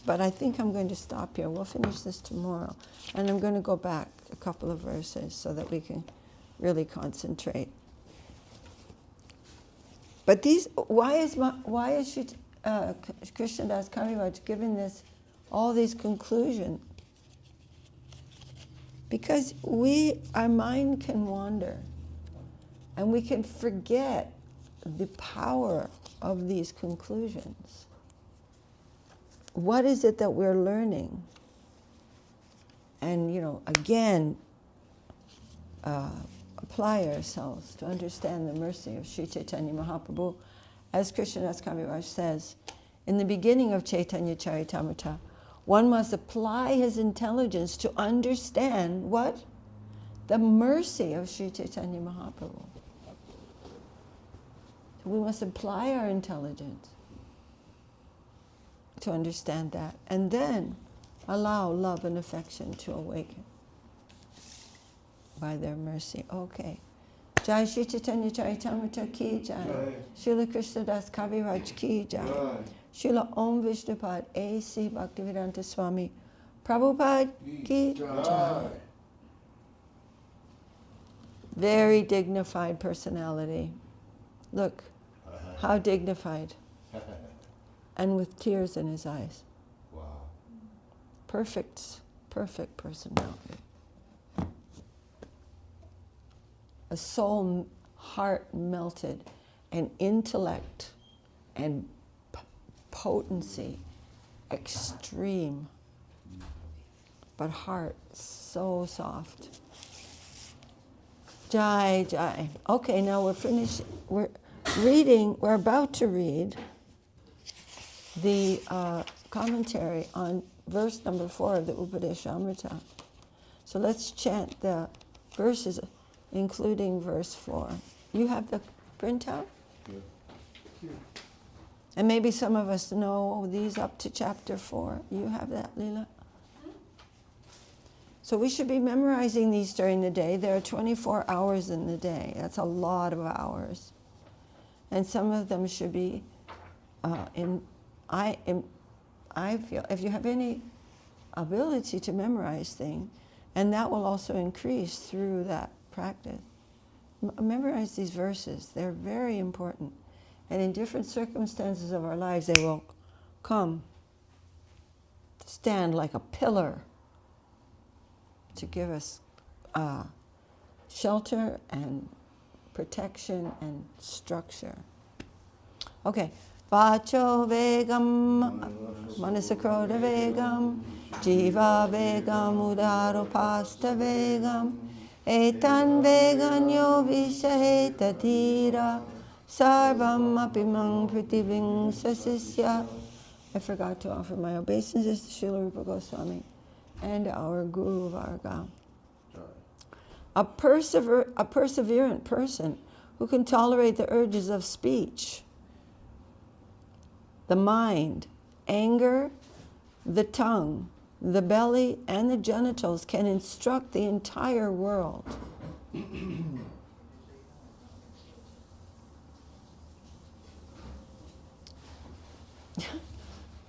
but I think I'm going to stop here. We'll finish this tomorrow. And I'm going to go back a couple of verses so that we can really concentrate. But these, why is Krishnadas Kaviraj giving this, all these conclusions? Because our mind can wander, and we can forget the power of these conclusions. What is it that we're learning? And, again, apply ourselves to understand the mercy of Sri Chaitanya Mahaprabhu. As Krishnadas Kaviraj says, in the beginning of Chaitanya Charitamrta, one must apply his intelligence to understand what? The mercy of Sri Chaitanya Mahaprabhu. So we must apply our intelligence to understand that, and then allow love and affection to awaken by their mercy. Okay. Jai Sri Chaitanya Charitamrta ki jai. Srila Krishnadas Kaviraj ki jai. Srila Om Vishnupad A.C. Bhaktivedanta Swami Prabhupada ki jai. Very dignified personality. Look, how dignified. And with tears in his eyes. Wow. Perfect personality. A soul, heart melted, and intellect and potency extreme, but heart so soft. Jai, jai. Okay, now we're finished. We're about to read the commentary on verse number 4 of the Upadeshamrita. So let's chant the verses, including verse 4. You have the printout? Here. And maybe some of us know these up to chapter 4. You have that, Leela? So we should be memorizing these during the day. There are 24 hours in the day. That's a lot of hours. And some of them should be I feel, if you have any ability to memorize things, and that will also increase through that practice. Memorize these verses. They're very important. And in different circumstances of our lives, they will come to stand like a pillar to give us shelter and protection and structure. Okay. Vacho vegam, manasakroda vegam, jiva vegam, udaropasta vegam, etan veganyo vishaheta tira, sarvam apimang pritibing sasisya. I forgot to offer my obeisances to Srila Rupa Goswami and our Guru Varga. A perseverant person who can tolerate the urges of speech, the mind, anger, the tongue, the belly, and the genitals can instruct the entire world.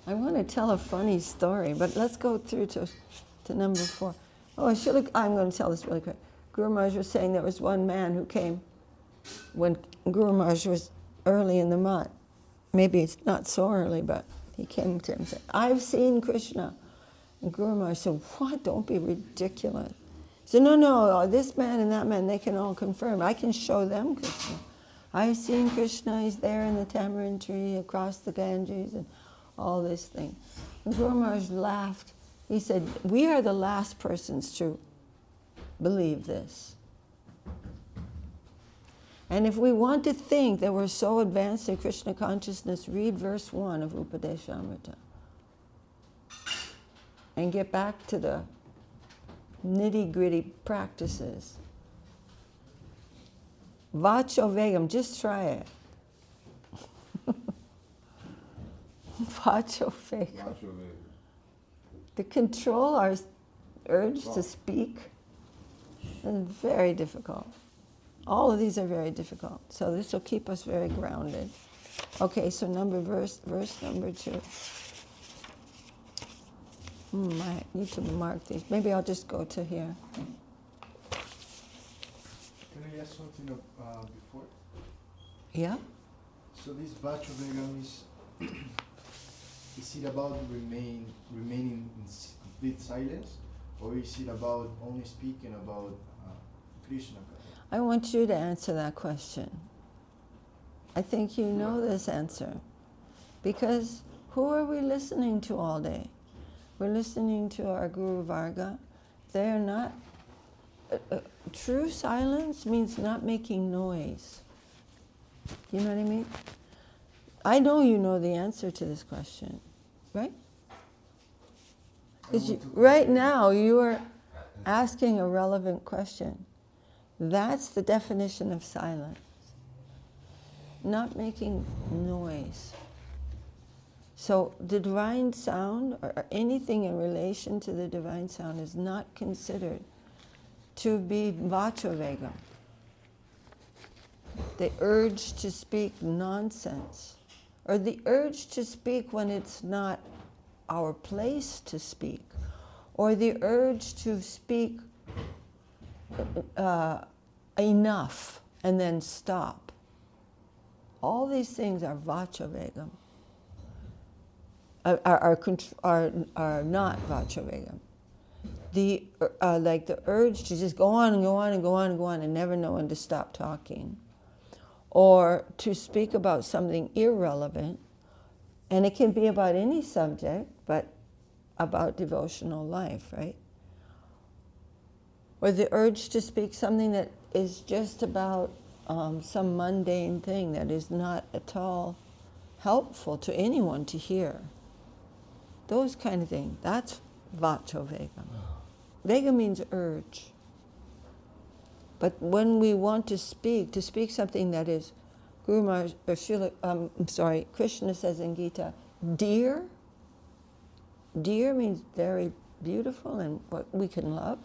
I want to tell a funny story, but let's go through to number 4. Oh, I'm going to tell this really quick. Guru Maharaj was saying there was one man who came when Guru Maharaj was early in the month. Maybe it's not so early, but he came to him and said, I've seen Krishna. And Guru Maharaj said, what? Don't be ridiculous. He said, no, this man and that man, they can all confirm. I can show them Krishna. I've seen Krishna. He's there in the tamarind tree across the Ganges and all this thing. And Guru Maharaj laughed. He said, we are the last persons to believe this. And if we want to think that we're so advanced in Krishna consciousness, read verse 1 of Upadeshamrita. And get back to the nitty-gritty practices. Vacho vegam, just try it. Vacho vegam. To control our urge to speak is very difficult. All of these are very difficult. So this will keep us very grounded. Okay, so verse number 2. I need to mark these. Maybe I'll just go to here. Can I ask something before? Yeah? So this Vacho Vegam is it about remaining in complete silence, or is it about only speaking about Krishna? I want you to answer that question. I think you know this answer. Because who are we listening to all day? We're listening to our Guru Varga. They are not... true silence means not making noise. You know what I mean? I know you know the answer to this question, right? Because right now you are asking a relevant question. That's the definition of silence. Not making noise. So the divine sound, or anything in relation to the divine sound, is not considered to be vacho vegam. The urge to speak nonsense, or the urge to speak when it's not our place to speak, or the urge to speak enough and then stop. All these things are vacho vegam, are not vacho vegam. Like the urge to just go on and go on and go on and go on and never know when to stop talking, or to speak about something irrelevant, and it can be about any subject, but about devotional life, right? Or the urge to speak something that is just about some mundane thing that is not at all helpful to anyone to hear. Those kind of things, that's vacho vegam. Vega means urge. But when we want to speak something that is, Guru Maharaj, or Krishna says in Gita, dear. Dear means very beautiful and what we can love.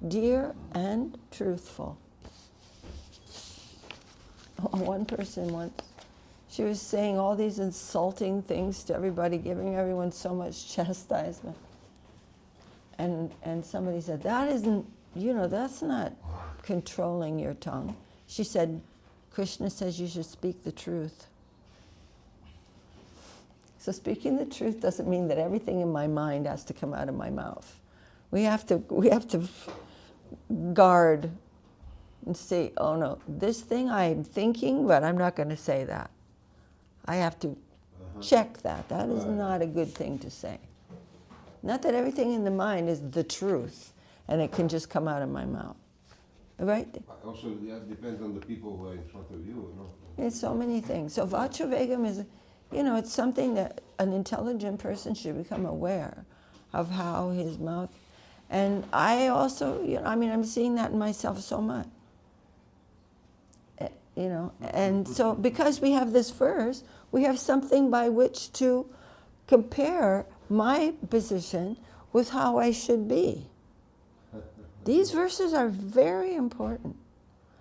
Dear and truthful. One person once, she was saying all these insulting things to everybody, giving everyone so much chastisement. And somebody said, that isn't, that's not controlling your tongue. She said, Krishna says you should speak the truth. So speaking the truth doesn't mean that everything in my mind has to come out of my mouth. We have to guard and say, oh no, this thing I'm thinking, but I'm not going to say that. I have to check that. That is not a good thing to say. Not that everything in the mind is the truth and it can just come out of my mouth. Right? Also, that depends on the people who are in front of you, It's so many things. So Vachavegam is, it's something that an intelligent person should become aware of how his mouth, and I also, I'm seeing that in myself so much. And so because we have this verse, we have something by which to compare my position with how I should be. These verses are very important.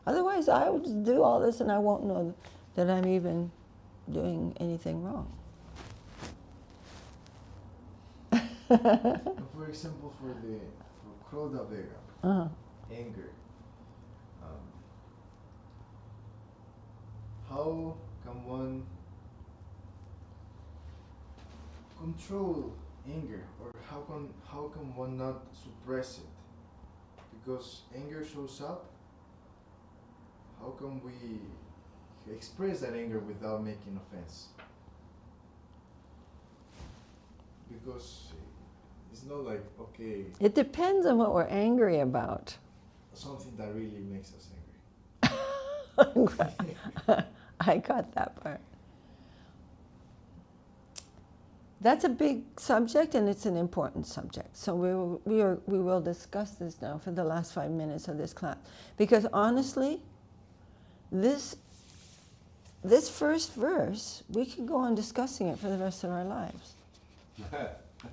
Otherwise, I will just do all this and I won't know that I'm even doing anything wrong. For example, for Krodha Vega, anger, how can one control anger, or how can one not suppress it? Because anger shows up. How can we express that anger without making offense? Because it's not like, okay, It depends on what we're angry about. something that really makes us angry. I got that part. That's a big subject and it's an important subject. So we will discuss this now for the last 5 minutes of this class. Because honestly, this first verse, we could go on discussing it for the rest of our lives.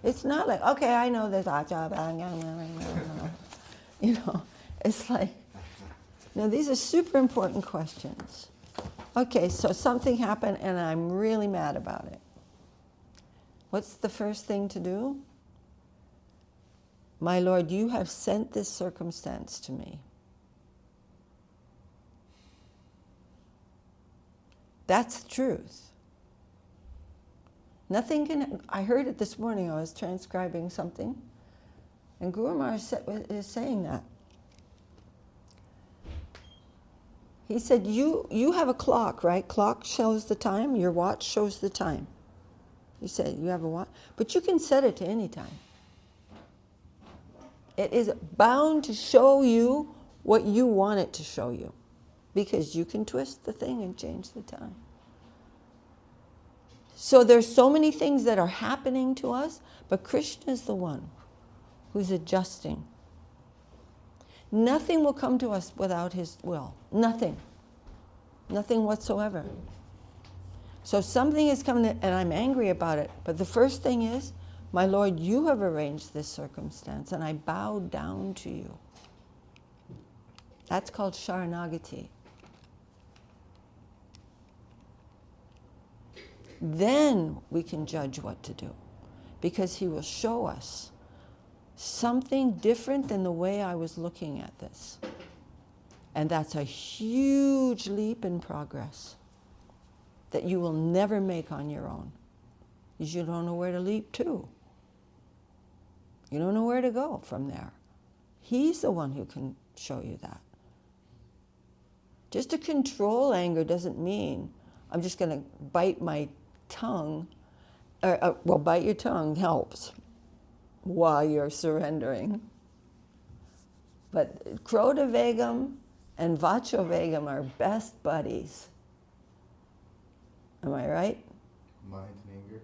It's not like, okay, I know this, it's like, no, these are super important questions. Okay, so something happened and I'm really mad about it. What's the first thing to do? My Lord, you have sent this circumstance to me. That's the truth. Nothing can, I heard it this morning, I was transcribing something, and Guru Maharaj is saying that. He said, you have a clock, right? Clock shows the time, your watch shows the time. He said, you have a watch, but you can set it to any time. It is bound to show you what you want it to show you, because you can twist the thing and change the time. So there's so many things that are happening to us, but Krishna is the one who's adjusting. Nothing will come to us without his will. Nothing. Nothing whatsoever. So something is coming, and I'm angry about it. But the first thing is, my Lord, you have arranged this circumstance, and I bow down to you. That's called Sharanagati. Then we can judge what to do, because he will show us something different than the way I was looking at this. And that's a huge leap in progress that you will never make on your own, because you don't know where to leap to. You don't know where to go from there. He's the one who can show you that. Just to control anger doesn't mean I'm just going to bite my tongue. Well, bite your tongue helps while you're surrendering. But Krodha Vegam and Vacha Vegam are best buddies. Am I right? Mind and anger?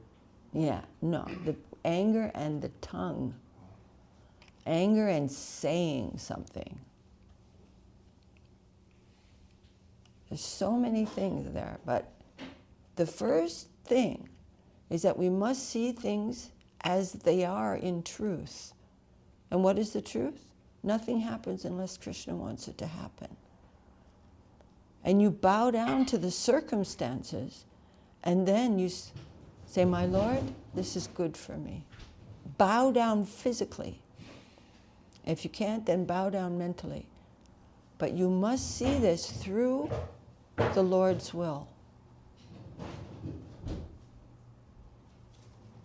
Yeah, no, the anger and the tongue. Anger and saying something. There's so many things there, but the first thing is that we must see things as they are in truth. And what is the truth? Nothing happens unless Krishna wants it to happen. And you bow down to the circumstances, and then you say, my Lord, this is good for me. Bow down physically. If you can't, then bow down mentally. But you must see this through the Lord's will.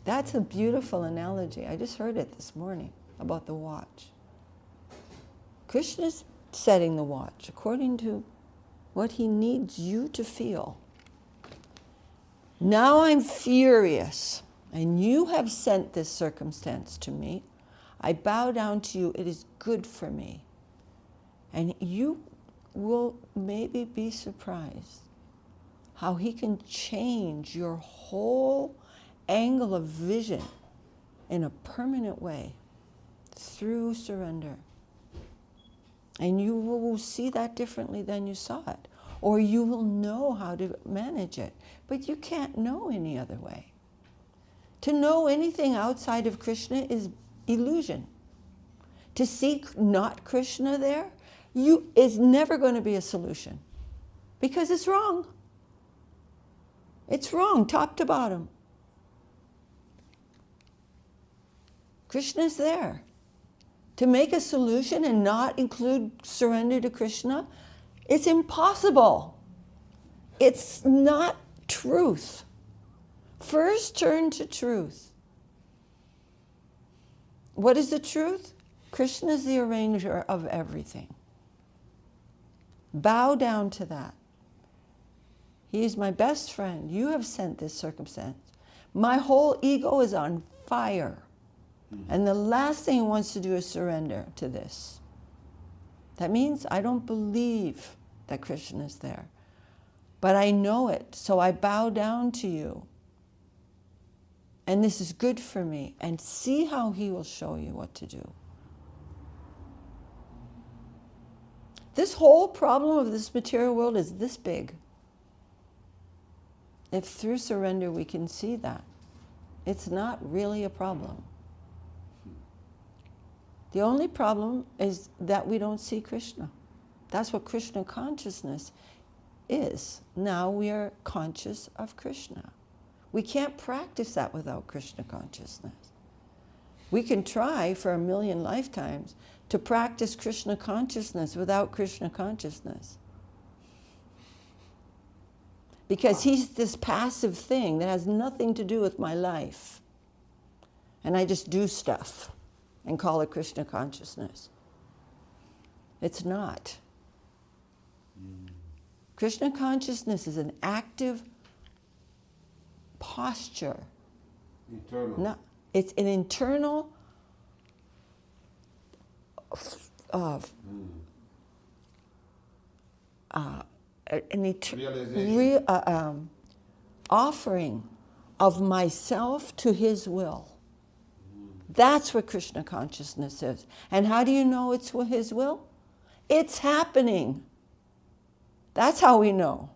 That's a beautiful analogy. I just heard it this morning about the watch. Krishna's setting the watch according to what he needs you to feel. Now I'm furious, and you have sent this circumstance to me. I bow down to you. It is good for me. And you will maybe be surprised how he can change your whole angle of vision in a permanent way through surrender. And you will see that differently than you saw it. Or you will know how to manage it. But you can't know any other way. To know anything outside of Krishna is illusion. To see not Krishna there is never going to be a solution. Because it's wrong. It's wrong, top to bottom. Krishna's there. To make a solution and not include surrender to Krishna, it's impossible. It's not truth. First turn to truth. What is the truth? Krishna is the arranger of everything. Bow down to that. He is my best friend. You have sent this circumstance. My whole ego is on fire. And the last thing he wants to do is surrender to this. That means I don't believe that Krishna is there. But I know it, so I bow down to you. And this is good for me. And see how he will show you what to do. This whole problem of this material world is this big. If through surrender we can see that, it's not really a problem. The only problem is that we don't see Krishna. That's what Krishna consciousness is. Now we are conscious of Krishna. We can't practice that without Krishna consciousness. We can try for 1,000,000 lifetimes to practice Krishna consciousness without Krishna consciousness. Because he's this passive thing that has nothing to do with my life. And I just do stuff and call it Krishna consciousness. It's not. Krishna consciousness is an active posture. Internal. No, it's an internal offering of myself to his will. That's what Krishna consciousness is. And how do you know it's his will? It's happening. That's how we know.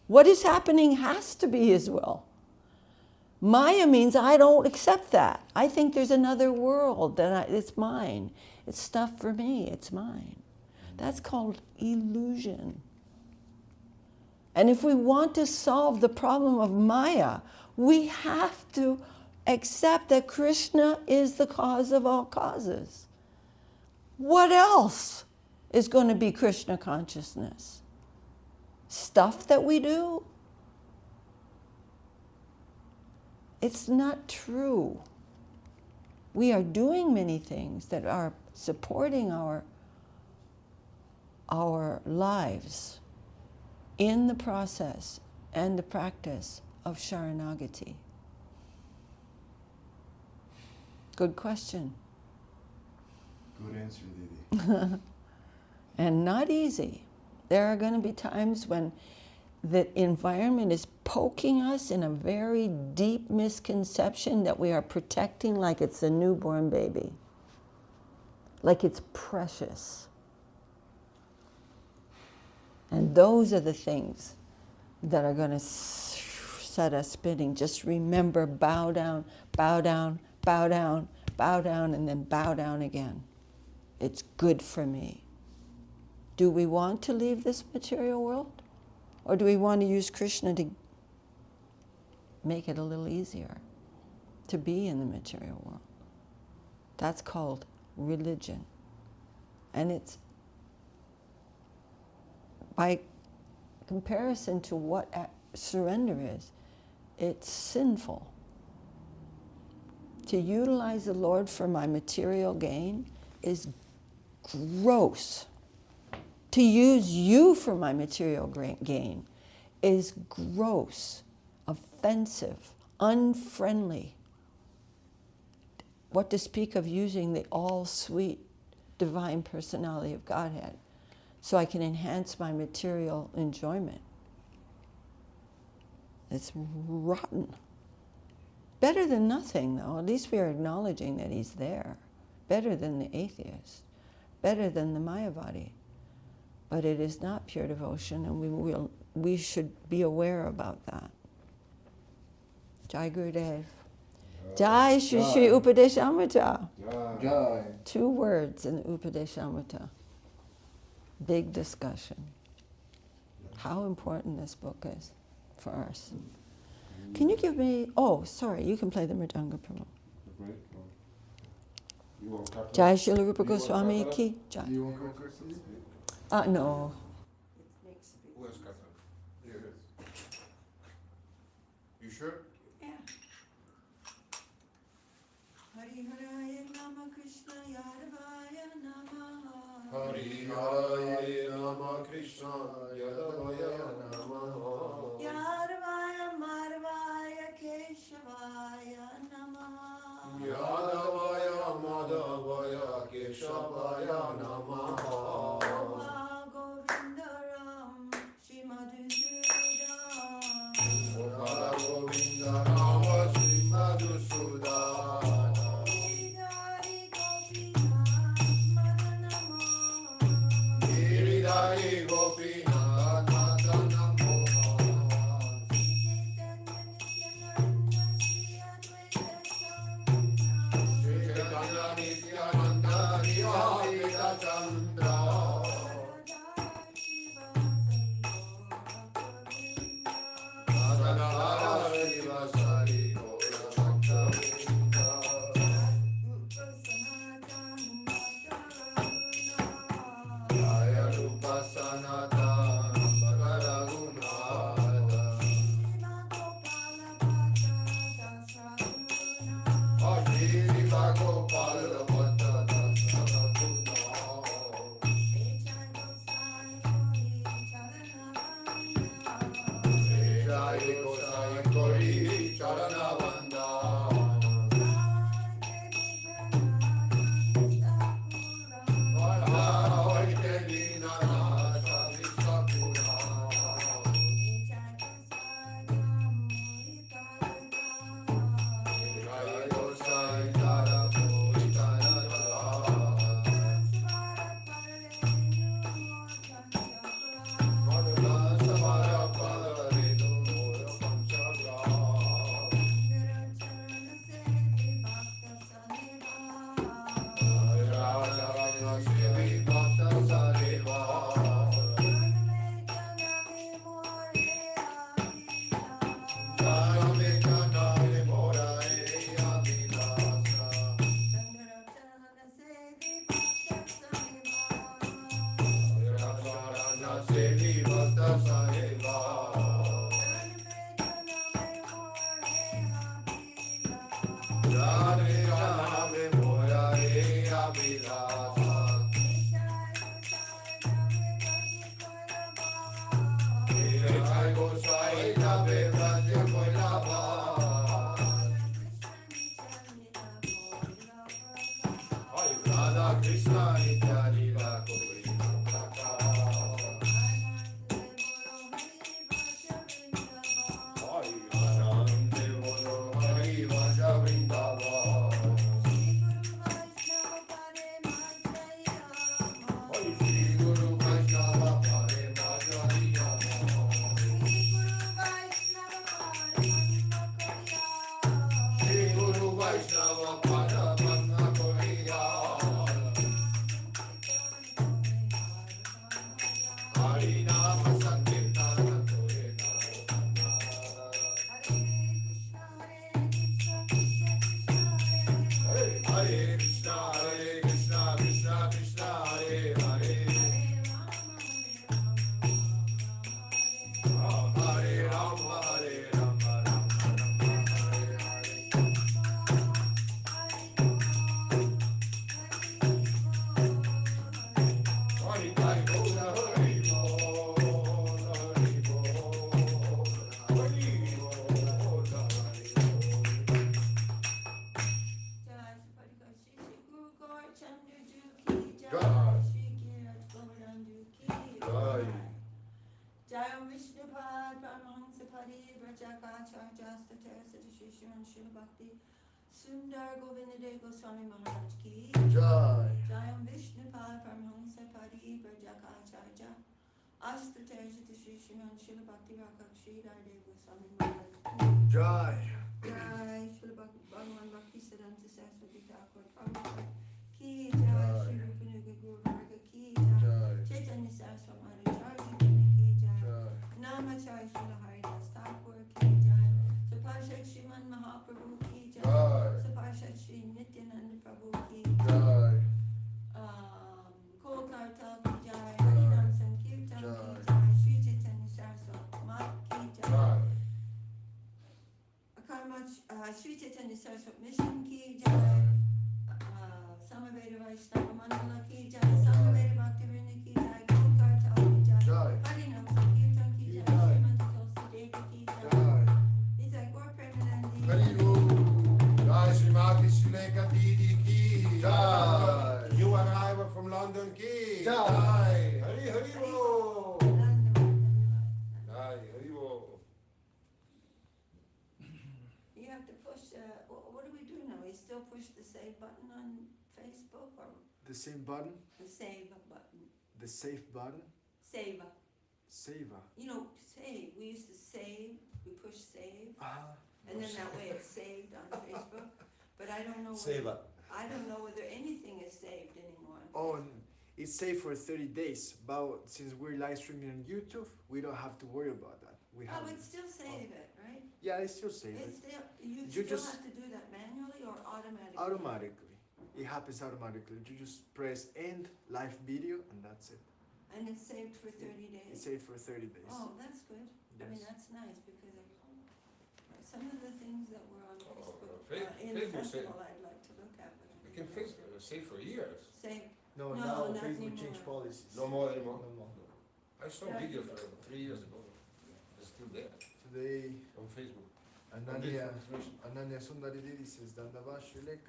What is happening has to be his will. Maya means I don't accept that. I think there's another world, that it's mine. It's stuff for me, it's mine. That's called illusion. And if we want to solve the problem of Maya, we have to accept that Krishna is the cause of all causes. What else is going to be Krishna consciousness? Stuff that we do? It's not true. We are doing many things that are supporting our lives in the process and the practice of Sharanagati. Good question. Good answer, Didi. And not easy. There are going to be times when the environment is poking us in a very deep misconception that we are protecting like it's a newborn baby. Like it's precious. And those are the things that are going to set us spinning. Just remember, bow down, bow down, bow down, bow down, and then bow down again. It's good for me. Do we want to leave this material world? Or do we want to use Krishna to make it a little easier to be in the material world? That's called religion. And it's, by comparison to what surrender is, it's sinful. To utilize the Lord for my material gain is gross. To use you for my material gain is gross, offensive, unfriendly. What to speak of using the all-sweet divine personality of Godhead so I can enhance my material enjoyment. It's rotten. Better than nothing, though. At least we are acknowledging that he's there. Better than the atheist. Better than the Mayavadi. But it is not pure devotion, and we should be aware about that. Jai Gurudev. Jai Shri Shri Upadeshamrita. Jai. 2 words in the Upadeshamrita. Big discussion. How important this book is for us. Can you give me, oh, sorry, you can play the Mridanga Prabhu. Jai Srila Rupa Goswami Ki Jai. Do you want to No. Who has Katha? Here. You sure? Yeah. Hari Haraya Nama Krishna Yadavaya Namaha. Hari Haraya Nama Krishna Yadavaya Namaha. Yadavaya Madhavaya Keshavaya Namaha. Yadavaya Madhavaya Keshavaya Namaha. Govindaram Srimati Govinda Rama Srimati Sudana. Giridhari Gopinath Madana Mohan. Sri Chaitanya Nityananda Nivahita Chandra. Jayam Vishnupad Paramahansa Pari Vrajakaacharya Srimati Shila Bhakti Sundar Govindade Goswami Maharaj ki Jai. Jayam Vishnupad Paramahansa Pari Vrajakaacharya Astaterjita Srimati Shila Bhakti Rakakshi Radhe Goswami Maharaj ki Jai. Jai Shila Bhagavan Bhakti Siddhanta Saraswati Thakur Prabhupada ki Jai Shri Rupanuga Guru Varga ki Jai Chaitanya Charitamrta Namacharya Srila Haridas Thakur ki Jai Saparshat Shriman Mahaprabhu ki Jai Saparshat Shri Nityananda Prabhu ki Jai. Kolkarta ki Jai Harinam Sankirtan ki Jai Shri Chaitanya Charitamrta ki Jai Shri Chaitanya SCSMission ki Jai Samaveda Vaishnava Mandala ki Jai Samaveda Bhaktivinoda ki Jai Kolkarta ki Jai Harinam Sankirtan ki Jai Srimati Tulsi ki Jai Nithai Gaur Premanandi Jai Srimati Lekha D.D ki Jai. You arrival from London ki Jai. Hari Hari Bo. Jai Hari Bo. You have to push, what do we do now? We still push the save button on Facebook or The same button? the save button? The safe button? Save. Seva. You know, save. We used to save, we push save, Ah. and then that way it's saved on Facebook. But I don't know Seva. I don't know whether anything is saved anymore. Oh, and it's safe for 30 days, but since we're live streaming on YouTube, we don't have to worry about that. We Oh, have but still save it, right? Yeah, it's still safe. It's still, you You still just- have to do that manually or automatically? Automatically. It happens automatically. You just press end live video and that's it. And it's saved for 30 It's days? saved for 30 days. Oh, that's good. I mean, Yes. that's nice because some of the things that were on Facebook, in the Facebook festival, I'd like to look at. But You can save for years. Save. No, No, now not Facebook anymore. changed policies. No more anymore. No more. I saw a video from 3 years ago. It's still there Today, on Facebook. Ananya Sundari Didi says, Dandavat Lekha